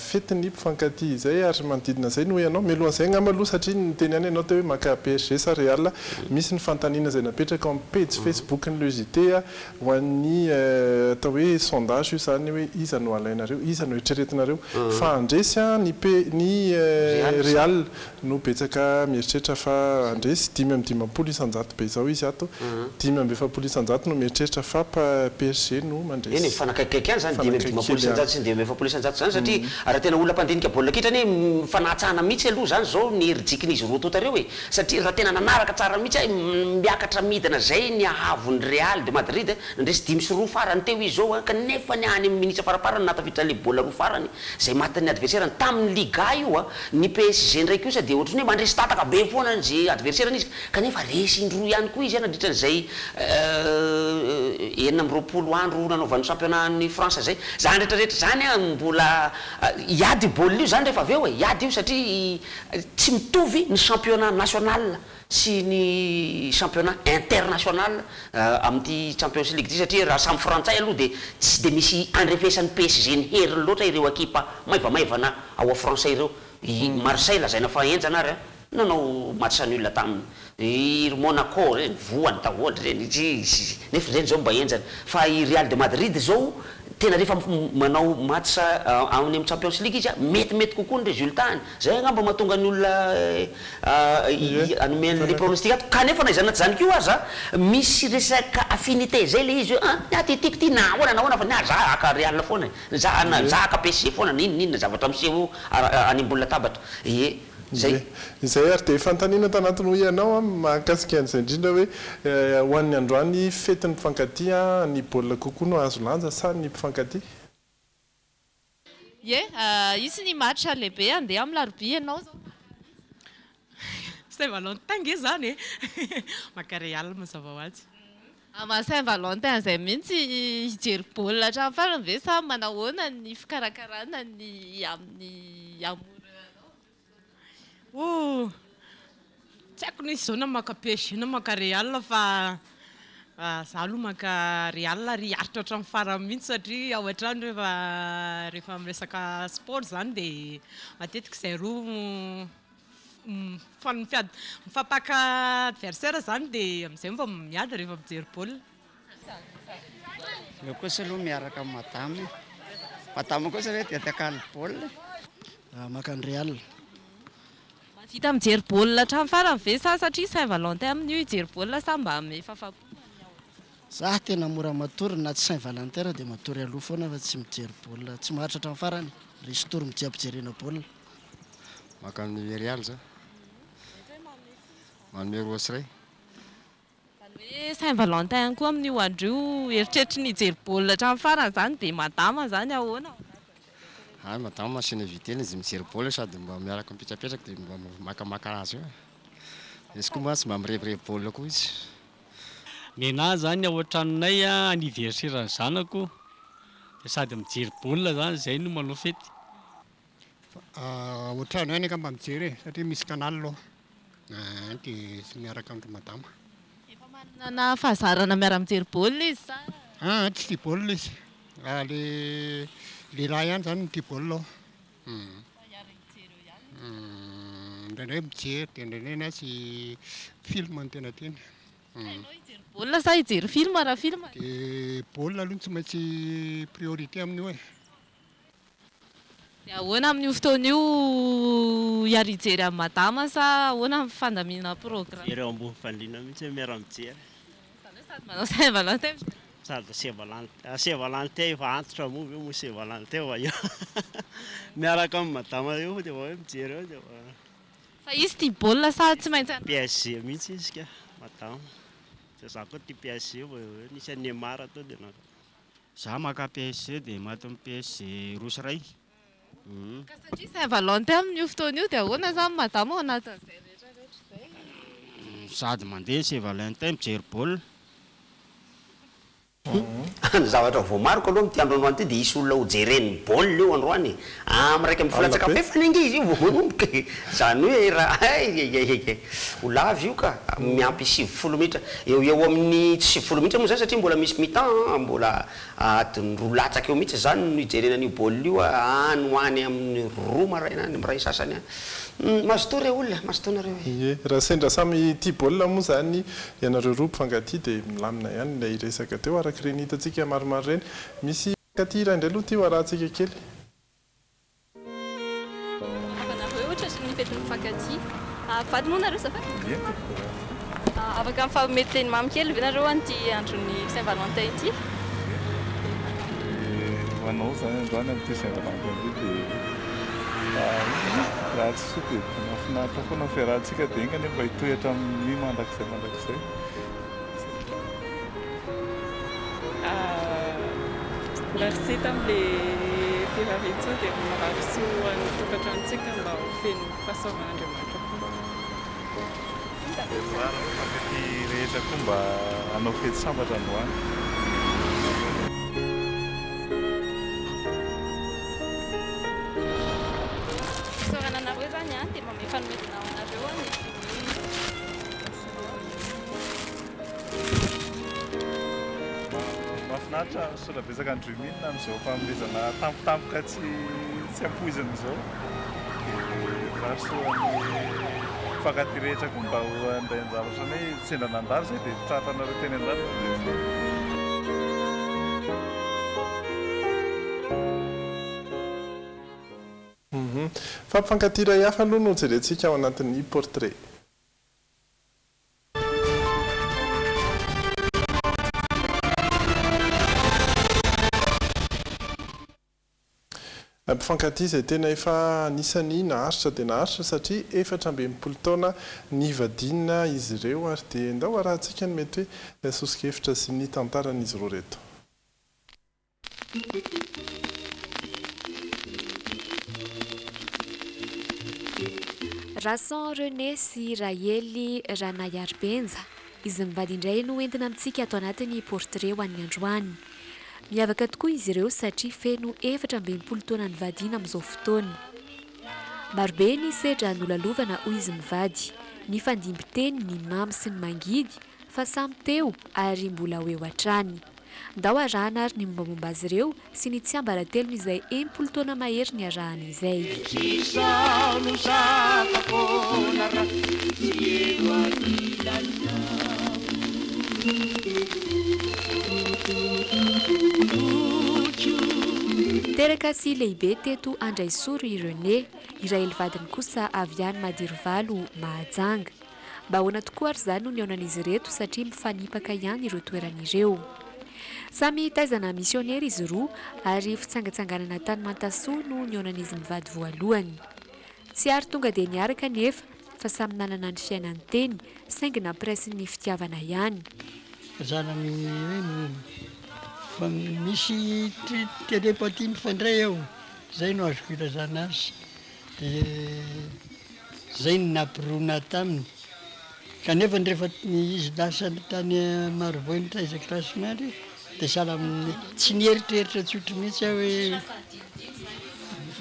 fetiny mpifankatia izay ary manodidina izay no ianao mialohan'izay angamba aloha satria nyteny ihany ianao teo hoe maka PSG sa Real misy ny fantaniana izay napetraka amin'ny page Facebook ny Logité ho an'ny atao hoe sondage io izany hoe iza no alainareo iza no eritreretinareo fa andresy ny Real no betsaka mieritreritra fa andresy 5 isanjato be izao izy ato 5 isanjato no mieritreritra fa PSG no mandresy. Eny mifanakaiky ihany zany 5 isanjato sy 5 isanjato zany satria raha tena olona mpandinika baolina kitra ny mifanatsahana mihitsy aloha zany zao ny herijikin'izy roa tota reo satria raha tena nanaraka tsara mihitsy miakatra midina zay ny ahavon'ny Real de Madrid nandresy 5 sy 2 farany teo izy zao kanefa ny any amin'ny minitra faraparany natafitra le baolina 2 farany zay matin'ny adversaire tamin'ny Liga io ny PSG ndraiky io sa dia ohatrany hoe mandresy tataka be foana ny adversaire izy kanefa resy indroa ihany koa izy nandritran'izay 9 andro nanaovan'ny championnat-ny France zay zany rehetrarehetra zany mbola iady baolina io zany rehefa avy eo iady io satria tsy mitovy ny championnat national sy ny championnat international amin'ity Champions League ty satria raha samy frantsay aloha dia tsy dia misy andrefesan'ny PSG ny heriny loatra ireo ekipa maivamaivana ao a Fransay ireo Marseille lazaina fa enjana ary nanao match nul taminy Monaco reny voany daholo reny nefa reny zao mba enjana fa i Real de Madrid zao tena rehefa manao match amin'ny Champions League izy metimety kokoa ny résultat zay angamba mahatonga ny olona anomeny le pronostic ato kanefa na izany zany koa aza misy resaka affinité zay le izy atytiky ty nahoana fa za aka Real foana za aka PSG foana ninona zavatra miseho any ambony latabatra zay ary dia fantanina tanatiny ho ianao mahakasika an'izay indrindra hoe ho an'ny androany fetiny mpifankatia ny baolina kokoa no azo lanja sa ny mpifankatia isy ny match lehibe andeha amin'ny larobia ianao zao Saint-Valentin nge zany maka Real mazava ho azy ama Saint-Valentin zay mihitsy hijery baolina hatramin'ny farany ve sa manahoana ny fikarakarana ny amin'ny amour tsy haiko nisy zao na maka PSG na maka Real fa za aloha maka Real ary haritra hatramin'ny farany mihitsy satria ao an-trano rehefa miresaka sport zany dia matetika izay roa mifapaka adversaire zany dia amin'izay mba miady rehefa mijery baolina. Eo kosa aloha miaraka amin'ny madamo kosa hoe dia takany baolina maka ny Real. Vita mijery baolina hatramin'ny farany ve sa satria Saint-Valentin amin'io hijery baolina sa mba ame fafapo? Za tena mora matory na tsy Saint Valentin dia matory aloha foana fa tsy mijery baolina, tsy maharitra hatramin'ny farany. Resy tory mijery-pijerena baolina. Mankany Real za. Manome rosy ray. Hoe Saint Valentin koa amin'io andrio eritreritry ny hijery baolina hatramin'ny farany zany dia madama zany ahoana? Ah, madama masina viteny izy mijery baolina sady mba miaraka mipetrapetraka dia mba makamaka azy eo. Izy koa mantsy mba mirevirevy baolina koa izy. Nenahy zany ao an-tranonay anniversaire zanako dia sady mijery baolina zany zay no manao fety. Ohatrany any ka mba mijery satria misy canal aloha. Dia miaraka amin'ny madama. Efa manana fahazarana miara-mijery baolina izy sa? Tsy tia baolina izy. Le raha ihany zany no tia baolina. Indraindray mijery dia indraindray na tsy film no tena tiany. Baolina sa hijery film raha film? Dia baolina aloha tsy maintsy priorité amin'io e. Dia ahoana amin'io fotoana io hiary hijery amin'ny madama sa ahoana amin'ny fandamina programme? Eo ambony fandriana mihitsy miara-mijery. Sady manao Saint Valentin. Sady Saint Valentin efa antitra moa io Saint Valentin va io. Miaraka amin'ny madama io dia hoe mijery eo dia. Fa izy tia baolina sa tsy maintsy PSG mihitsy izy ka madama. Za koa tia PSG nisy Neymar atao dia naka. Za maka PSG dia maty amin'ny PSG rosy ray. Ka satria Saint Valentin amin'io fotoana io dia ahoana zany madama ao anatin'izay rehetrarehetra izay? Sady mandeha Saint Valentin mijery baolina. Ny zavatra voamariko aloha mity andro androany ty dia isy olona ho jereny baolina io androany. Amin'ny raika amin'ny filan-tsakafo efa nengy izy io vao manomboka. Zany hoe raha ho lavy io ka miampy 70 minitra. Eo amin'ny 70 minitra moa zany satria mbola misy mi-temps, mbola adiny 2 latsaka eo mihitsy zany no hijerena an'io baolina io any ho any amin'ny 2 maraina any amin'ny ray sasany. Mazotoa olona, mazotoana reo. Ie, raha sendra samy tia baolina moa zany ianareo roa mpifankatia dia milamina ihany ilay resaka teo araka ireny hitantsika maromaro ireny. Misy mpifankatia iray indray aloha tia arahantsika kely. Avanareo ohatra ny fety mifankatia. Vady moa nareo zafady? Ie. Afaka mifameteny mamy kely ve nareo an'ity andron'ny Saint Valentin ity? Hoanao zany androany amin'ity Saint Valentin ity dia raha tsy soa dia mahafinaritra foana fiarahantsika dia engany mba hitohatra amin'ny mandrakizay. Merci tamin'ilay fiarahaventsika dia mahasoa ny tokantranontsika mba ho feno fahasoavan'Andriamanitra koa. Maro mety rehetra koa mba hanao fety sambatra androany. Sorananareo zany dia mamay fanomezana aminareo ny mahafinaritra sola betsaka androminina amin'izao fanomezana tampotampoka tsy ampoizina izao. Vasoan'ny mpifankatia rehetra koa mba ho andray anjara ohatrany hoe sendra nandalo izay dia tratanareo teny an-dalo. Fampifankatia iray hafa aloha no jerentsika ao anatin'ny portrait. Mpifankatia izay tena efa anisany naharitra dia naharitra satria 4 taona nivadinina izy ireo ary dia ndao arahantsika ny mety hoe sosokevitra sy ny tantaran'izy ireo reto. Rason René sy Raely Ranayarbenja izy mivady indray no entina amintsika ato anatin'ny portrait ho an'ny androany. Miavaka tokoa izy ireo satria feno 14 taona nivadiana amin'izao fotoana. Marobe ny sedra nolalovana hoy izy mivady, ny fandimby-teny, ny mamy sy ny mangidy fa samy teo ary mbola ho eo hatrany. Ndao arahana ary ny mombamomba azy ireo sy ny tsiambaratelony izay 10 taona mahery ny arahana izay. Teraka sy lehibe teto Andraisoro i René, Iraely vadiny kosa avy any Madirovalo Mahajanga. mba ahoana tokoa ary izany no ny aonan'izy ireto satria mifanipaka ihany ireo toeran'ireo. Samy taizana misionery izy roa ary fitsangatsanganana tany Mantasoa no ny aonan'izy mivady voalohany. Tsy ary tonga dia niaraka nefa fa samy nanana ny fiainany teny saingy nampiresy ny fitiavana ihany. Zana fa misy télépathie mifandray ao, zay no azoko ilazana azy. Zay no nampirona taminy. Kanefa rehefa izy lasa tany Marovoiny taizaka rasimary dia sahala tsy nieritreritra tsotra mihitsy aho hoe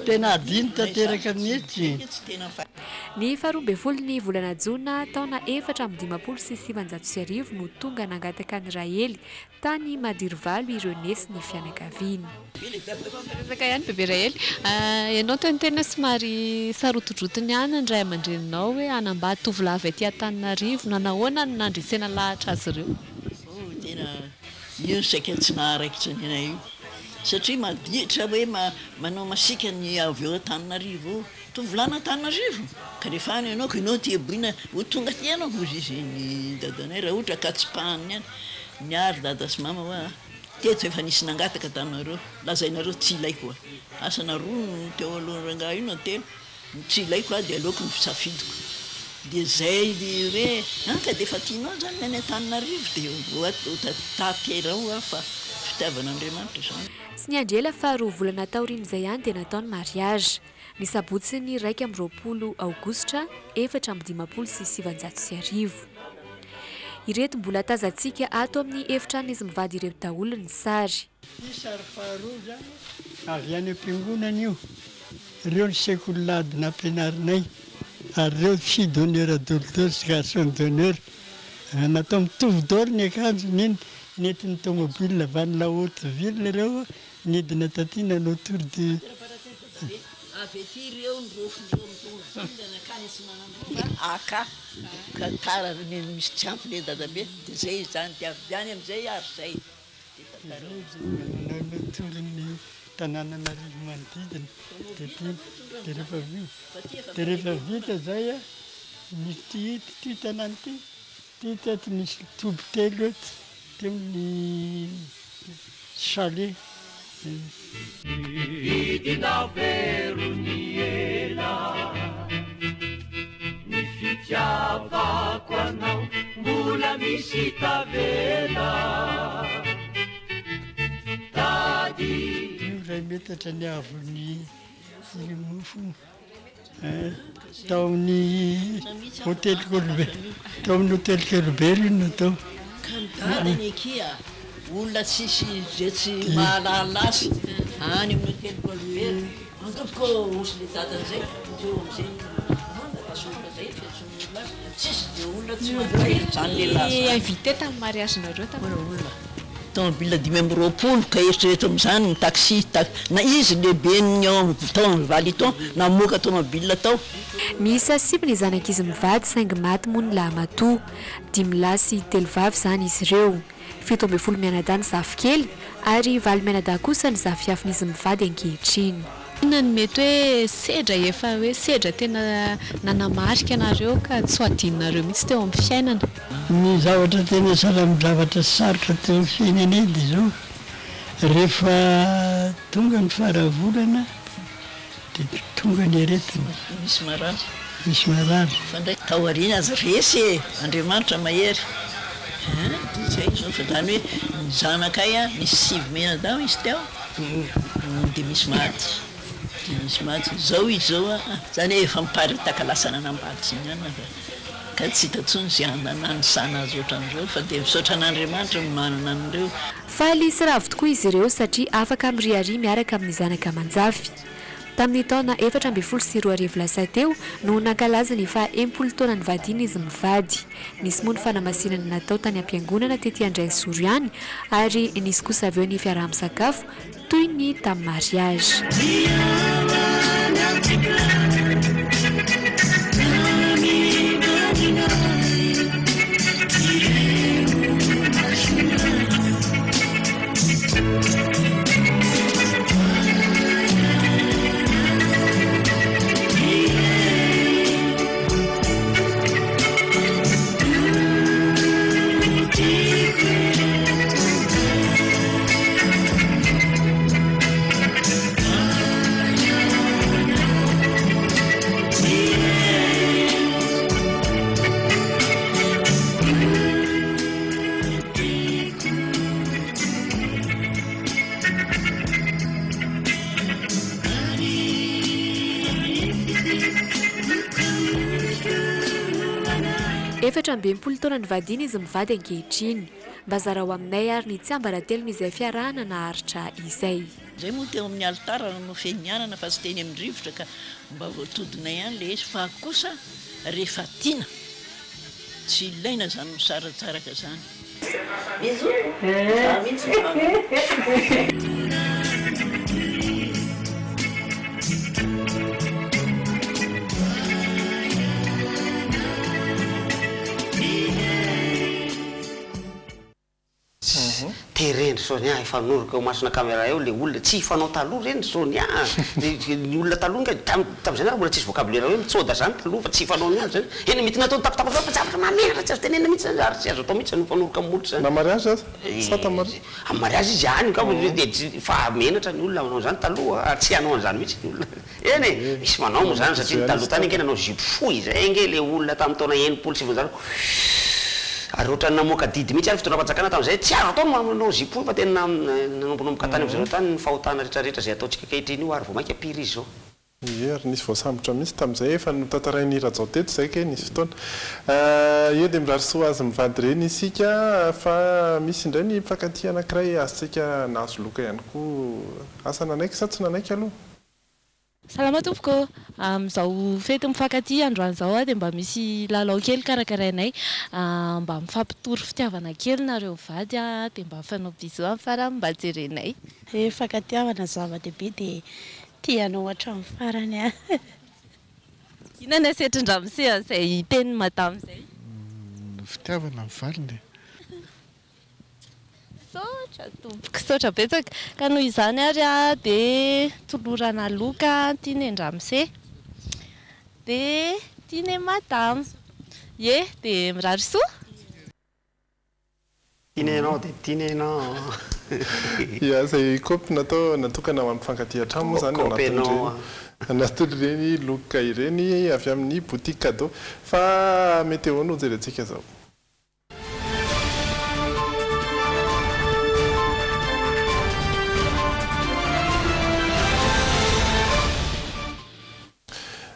tena adiny tanteraka mihitsy. Ny 12 ny volana Jona taona 4,590 no tonga nangataka ny Rahely tany Madirovalo ireo nesy ny fianakaviany. Resaka ihany bebe Rahely, ianao tena somary sarotorotony ihany ny ray aman-dreninao hoe hanambady tovolahy aty Antananarivo, nanahoana no nandresena lahatra azy ireo? Tena io saika tsy naharaikitra ny anay io. Satria maditra hoe manao masika ny avy eo Antananarivo, tovolahy Antananarivo. Ka rehefa any ianao ka ianao tia boina ho tonga ty ianao hozy izy ny dadanay raha ohatra ka tsy pahany ihany. Niary dada sy mama hoa teto efa nisy nangataka taminareo, lazainareo tsy ilaiko a. Asana roa no teo aloha rangaha io na telo, tsy ilaiko a dia aleoko ny fisafidiko. Dia zay hoe ka dia efa tianao zany ny any Antananarivo dia taterao a fa fitiavan'Andriamanitra zany. Sy ny andrela fa 2 volana taorian'izay ihany dia natao ny mariazy. Ny sabotsy ny 20 aogositra 1590. Ireto mbola tazantsika ato amin'ny efitran'izy mivady ireo daholo ny sary. Sary faharoa zany avy any am-piangonana io. Ireo ny sekoly nampianarinay ary ireo fille d'honneur d'honneur sy garçon d'honneur. Natao mitovy daholo ny akanjo nentin'ny tomobile avy any la haute ville ireo nidina tatina no tour de avy ety ireo ny rofindreo mitomobile nakany sy manambola aka ka tara misy tsy ampy le dadabe dia zay zany dia avy any amin'izay ary zay torin'ny tanànanarivo manodidina dia rehefa vita zay a misy ty tanàna ty teto misy tobo telo eto teo ny chalet. Idina veroni ela ny fitiavako anao mbola misy tavela tady io ray metatra ny avony mofo tao amin'ny hôtel Colbert io natao. Kadadany ekia olona tsisy zay tsy mahalala azy any amin'ny hôtel Colbert antopoko osy le dadan'izay teo amin'izay tasoka zay fiatsonola tsisy dia olona tsy mahaelo zany le laza invité tamin'ny mariagenareo olona tomobile 520 ka eritrereto amin'izany ny taxi na izy lehibe ny taona valiton namoaka tomobile tao. Miisa 5 ny zanak'izy mivady saingy maty moa ny lahamatoa. 5 lahy sy 3 vavy zany izy ireo. 17 mianadahy ny zafikely ary 9 mianadahy kosa ny zafiafin'izy mivady ankehitriny. Inona ny mety hoe sedra efa hoe sedra tena nanamarika anareo ka tsy ho adinonareo mihitsy teo amin'ny fiainana? Ny zavatra tena salamy zavatra sarotra teo amin'ny fiainana edy izao rehefa tonga ny faravolana dia tonga ny aretina. Misy marary. Misy marary. Fa ndraiky taoriana azy resy Andriamanitra mahery. Zay zao fa zany hoe ny zanakay a nisy 7 mianadahy izy teo dia misy maty. Misy maty zao izy zao zany efa miparitaka lasa nanambady sy ihany ka tsy hita tsony zay nanisana azy ohatran'ireo fa dia misaotra an'Andriamanitra no manana an'ireo. Faly sy ravo tokoa izy ireo satria afaka miriary miaraka amin'ny zanaka aman-jafy. Tamin'ny taona 2017 teo no nankalaza ny fa 10 taona ny vadiny izy mivady. Nisy moa ny fanamasinana natao tany am-piangonana tetỳ Andraisoro ary nisy kosa avy eo ny fiaraha-misakafo toy ny tamin'ny mariage. 4 taona ny vadina izy mivady ankehitriny mba zarao aminay ary ny tsiambaratelony izay fiarahana naharitra izay. Zay moa teo amin'ny altara no fianianana fa sy teny amin'ny rivotra ka mba voatodina ihany le izy fa kosa rehefa tiana tsy ilaina zany misaratsaraka zany. Terendry Sonia ifanoroka masona caméra eo le olona tsy ifanao taloha reny Sonia ny olona taloha tam'izay na mbola tsisy vocabulaire hoe mitsoda zany taloha fa tsy ifanao ny olona zany eny mety natao tapatapatra fa zavatra mamera tsy azo tenena mihitsy zany ary tsy azo atao mihitsy mifanoroka amin'olona zany. Na mariage aza sa ta mariage? Amin'ny mariage izy any ka fa menatra ny olona manao zany taloha tsy hanao an'izany mihitsy ny olona. Eny e misy manao moa zany satria ny taloha tany ange nanao zipo fohy zay nge le olona tamin'ny taona 1900 ary ohatrany namoaka didy mihitsy ary fitondram-panjakana tamin'izay tsy azo atao manao zipo fa tena nanombonomboka tany amin'izay tany ny fahotana rehetrarehetra zay ataontsika kehitriny io ary vao mainka ampiry izy zao. Ary nisy voasambotra mihitsy tamin'izay efa notantarainy Rajao teto zay ke nisy fotoana io dia mirary soa azy mivady reny isika fa misy indray ny mpifankatia anankiray azontsika nahazo loka ihany koa asa nanaiky sa tsy nanaiky aloha? Salama tompoko, amin'izao fety mifankaty androany zao dia mba misy lalao kely karakarainay mba mifampitory fitiavana kely nareo vady dia mba fanao bisou amin'ny farany mba jerenay. Fankatiavana zava-dehibe dia tianao hatramin'ny farany. Inona ny asetrin-dramosea izay teny madamo izay? Fitiavana amin'ny valiny. Sotra tompoko, sotra betsaka ka noho izany ary dia tolorana loka tiany andramose dia tiany madamo ye dia mirary soa. Tiany ianao dia tiany ianao. Ia zay kaopy natokana ho amin'ny mpifankatia hatramo zany anatin'ireny loka ireny avy amin'ny boutique cadeau fa météo no jerentsika zao.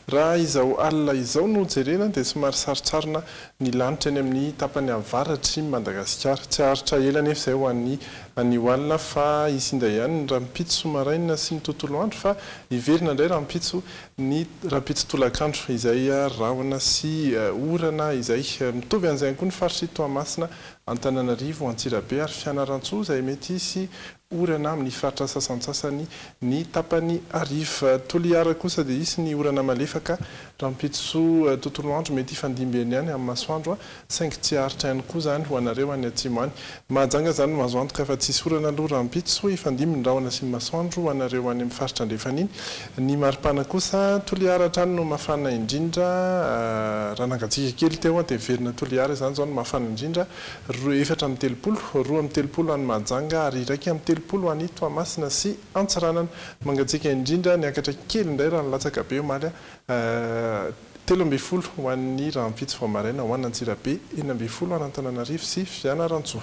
Raha izao alina izao no jerena dia somary sarotsarona ny lanitra eny amin'ny tapany avaratry Madagasikara. Tsy haritra ela nefa izay ho an'ny alina fa isinda ihany ny rahampitso maraina sy ny tontolo andro fa iverina indray rahampitso ny rahampitso tolakandro izay rahona sy orana izay mitovy an'izay koa ny faritry Toamasina, Antananarivo, Antsirabe ary Fianarantsoa izay mety hisy orana amin'ny faritra sasantsasany ny tapany ariva. Toliara kosa dia isy ny orana malefaka rahampitso tontolo andro mety hifandimbeny ihany amin'ny masoandro saingy tsy haritra ihany koa zany ho anareo any atsimo any. Mahajanga zany mahazo antoka fa tsisy orana aloha rahampitso ifandimby ny rahona sy ny masoandro ho anareo any amin'ny faritra andrefaniny. Ny maripana kosa toliara hatrany no mafana indrindra raha nangatsika kely teo dia verina toliara zany zao no mafana indrindra 4 amby 30, 2 amby 30 any Mahajanga ary 1 amby 30 any Toamasina sy Antsiranana. Mangatsika indrindra niakatra kely indray raha nilatsaka be omaly 3 amby 10 ho an'ny rahampitso vao maraina ho an'ny Antsirabe, 4 amby 10 any Antananarivo sy Fianarantsoa.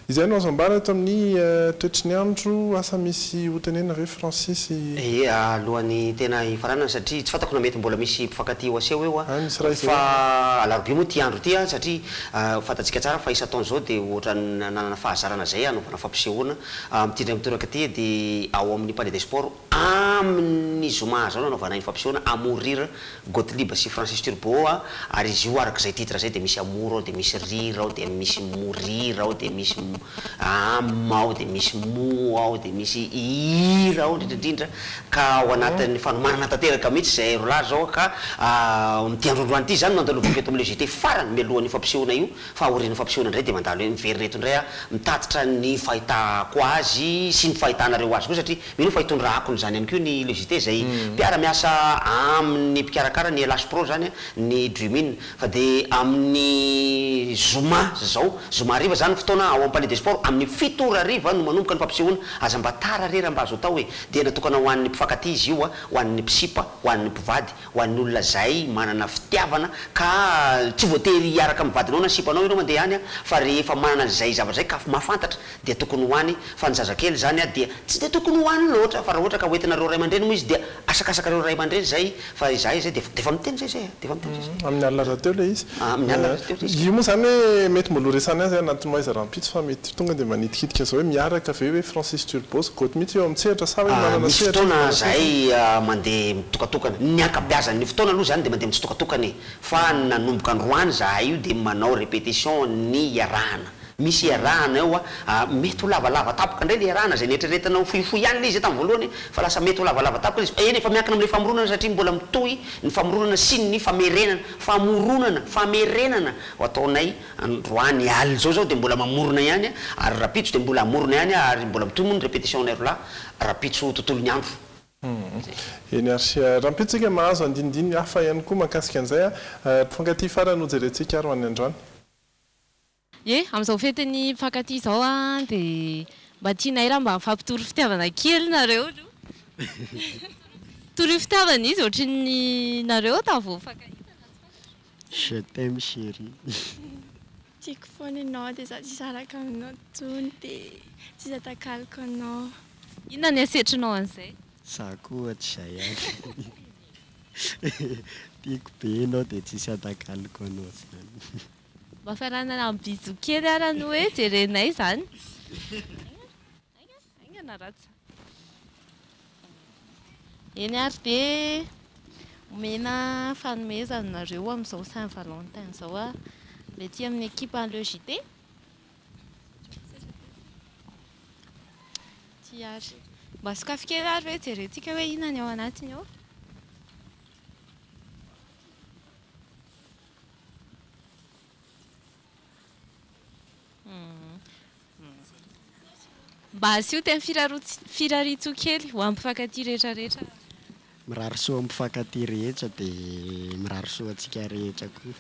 Izay no azo ambara eto amin'ny toetry ny andro asa misy hotenena ve Francis? Alohan'ny tena hifaranana satria tsy fatako na mety mbola misy mpifankatia ho aseho eo fa alarobia moa ty andro ty satria fantatsika tsara fa isa taona zao dia ohatra nanana fahazarana zay anaovana fampisehoana mitindra mitoraka ty dia ao amin'ny palais des sports amin'ny zoma zao nanaovana ny fampisehoana Amorira Gottlieb sy Francis Turbo ary izy io arak'izay titre zay dia misy amour ao dia misy rira ao dia misy morira ao dia misy ama ao dia misy mo ao dia misy hira ao indrindrindrindra ka ao anatin'ny fanomanana tanteraka mihitsy zay rola zao ka mity androandroany ity zany mandalovako eto amin'ilay JT farany mialohan'ny fampisehoana io fa aorian'ny fampisehoana indray dia mandalo hoe miverina eto indray mitatitra ny fahitako azy sy ny fahitanareo azy koa satria mino fahitondrahakony zany ihany koa ny LGT zay mpiara-miasa amin'ny mpikarakara ny Elas Pro zany ny Dreamin fa dia amin'ny Zoma zao Zoma ariva zany fotoana ao amin'ny palais des sports amin'ny 7 ariva no manomboka ny fampisehoana aza mba tara rera mba azo atao hoe dia natokana ho an'ny mpifankatia izy io a ho an'ny mpisipa ho an'ny mpivady ho an'ny olona zay manana fitiavana ka tsy voatery hiaraka amin'ny vadinao na sipanao ireo mandeha any a fa rehefa manana zay zavatra zay ka mafantatra dia tokony ho any fa ny zazakely zany a dia tsy dia tokony ho any loatra fa raha ohatra ka hoentinareo ray aman-dreny moa izy dia asakasakareo ray aman-dreny zay fa izay zay dia efa miteny zay zay dia efa miteny zay amin'ny alina rahateo le izy amin'ny alina rahateo io moa zany hoe mety moloresany azy anaty maiza rahampitso fa mety tonga dia manitikitika zao hoe miaraka ve hoe Francis Turbo koty mihitsy eo amin'ny sehatra sa hoe manana misy fotoana zay mandeha mitokatokana ny ankabeazany fotoana aloha zany dia mandeha mitsitokatokana fa nanomboka androany zahay io dia manao répétition ny iarahana misy iarahana eo a mety ho lavalava tapoka indray le iarahana zay netreretanao fohifohy ihany le izy tamin'ny voalohany fa lasa mety ho lavalava tapoka izy eny efa miankina amin'ilay famoronana satria mbola mitohy ny famoronana sy ny famerenana famerenana ho ataonay androany alina zao dia mbola mamorona ihany ary rapitso dia mbola amorona ihany ary mbola mitohy moa ny répétition nay rola rapitso tontolo ny andro eny ary rahampitsika mahazo andinindiny hafa ihany koa mahakasika an'izay a mpifankatia farany ho jerentsika ary ho an'ny androany amin'izao fetiny mpifankatia zao a dia mba tianay raha mba mifampitory fitiavana kely nareo tory fitiavana izy ohatrin'ny nareo tavo je t'aime chérie tiako foana ianao dia za tsy araka aminao tsony dia tsy zatakaloko anao inona ny asetrinao an'izay za koa tsy zay any tiako be anao dia tsisy atakaloko anao zany mba fiarahana amin'ny bizo kely ara ny hoe jerenay zany aingana ratsy eny ary dia omena fanomezana nareo amin'izao Saint Valentin zao a mety amin'ny équipe en logité ty ary mba sokafy kely ary hoe jerentsika hoe inona ny ao anatiny ao mba asio tena firaritso kely ho ampifankatia rehetrarehetra mirary soa ampifankatia rehetra dia mirary soa antsika rehetra koa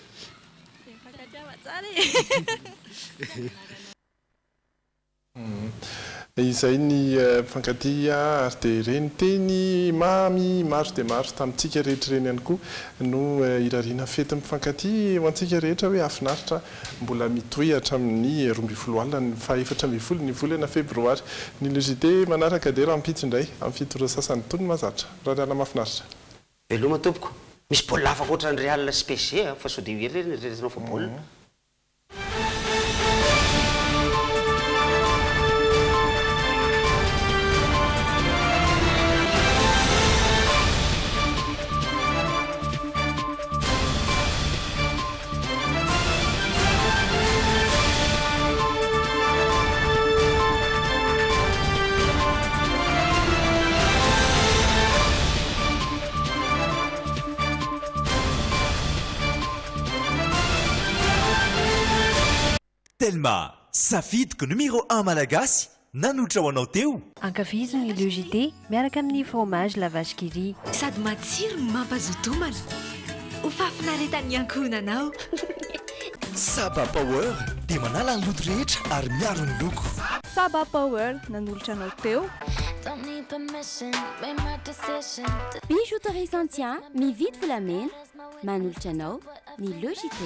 izay ny mpifankatia ary dia reny teny mamy maro dia maro tamintsika rehetra reny ihany koa no irariana fety mpifankatia ho antsika rehetra hoe afinaritra mbola mitohy hatramin'ny 12 alina ny faha-14 ny volana febroary ny logité manaraka dia rahampitso indray amin'ny fitoro sasany tony mazatra raha riala mahafinaritra veloma tompoko misy baolina afaka ohatra ny Real sy PSG fa sao dia reretinao fa baolina Telma, safidiko numéro 1 malagasy nanotra ho anao teo. Ankafiziny le JT miaraka amin'ny fromage la vache qui rit. Sady matsiro mampazotomana. Ho fafinaretan'ny ankohonanao. Saba Power dia manala ny loto rehetra ary miaro ny loko. Saba Power nanolotra anao teo. Bijouterie Santian mividy volamena manolotra anao ny le JT.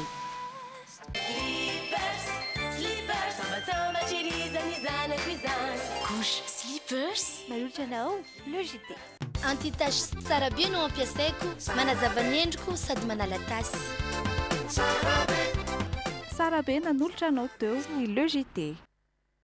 Couche slippers manolotra anao le JT. Anti-tache tsara be no ampiasaiko manazava ny endriko sady manala tasy. Sara be nanolotra anao teo ny le JT.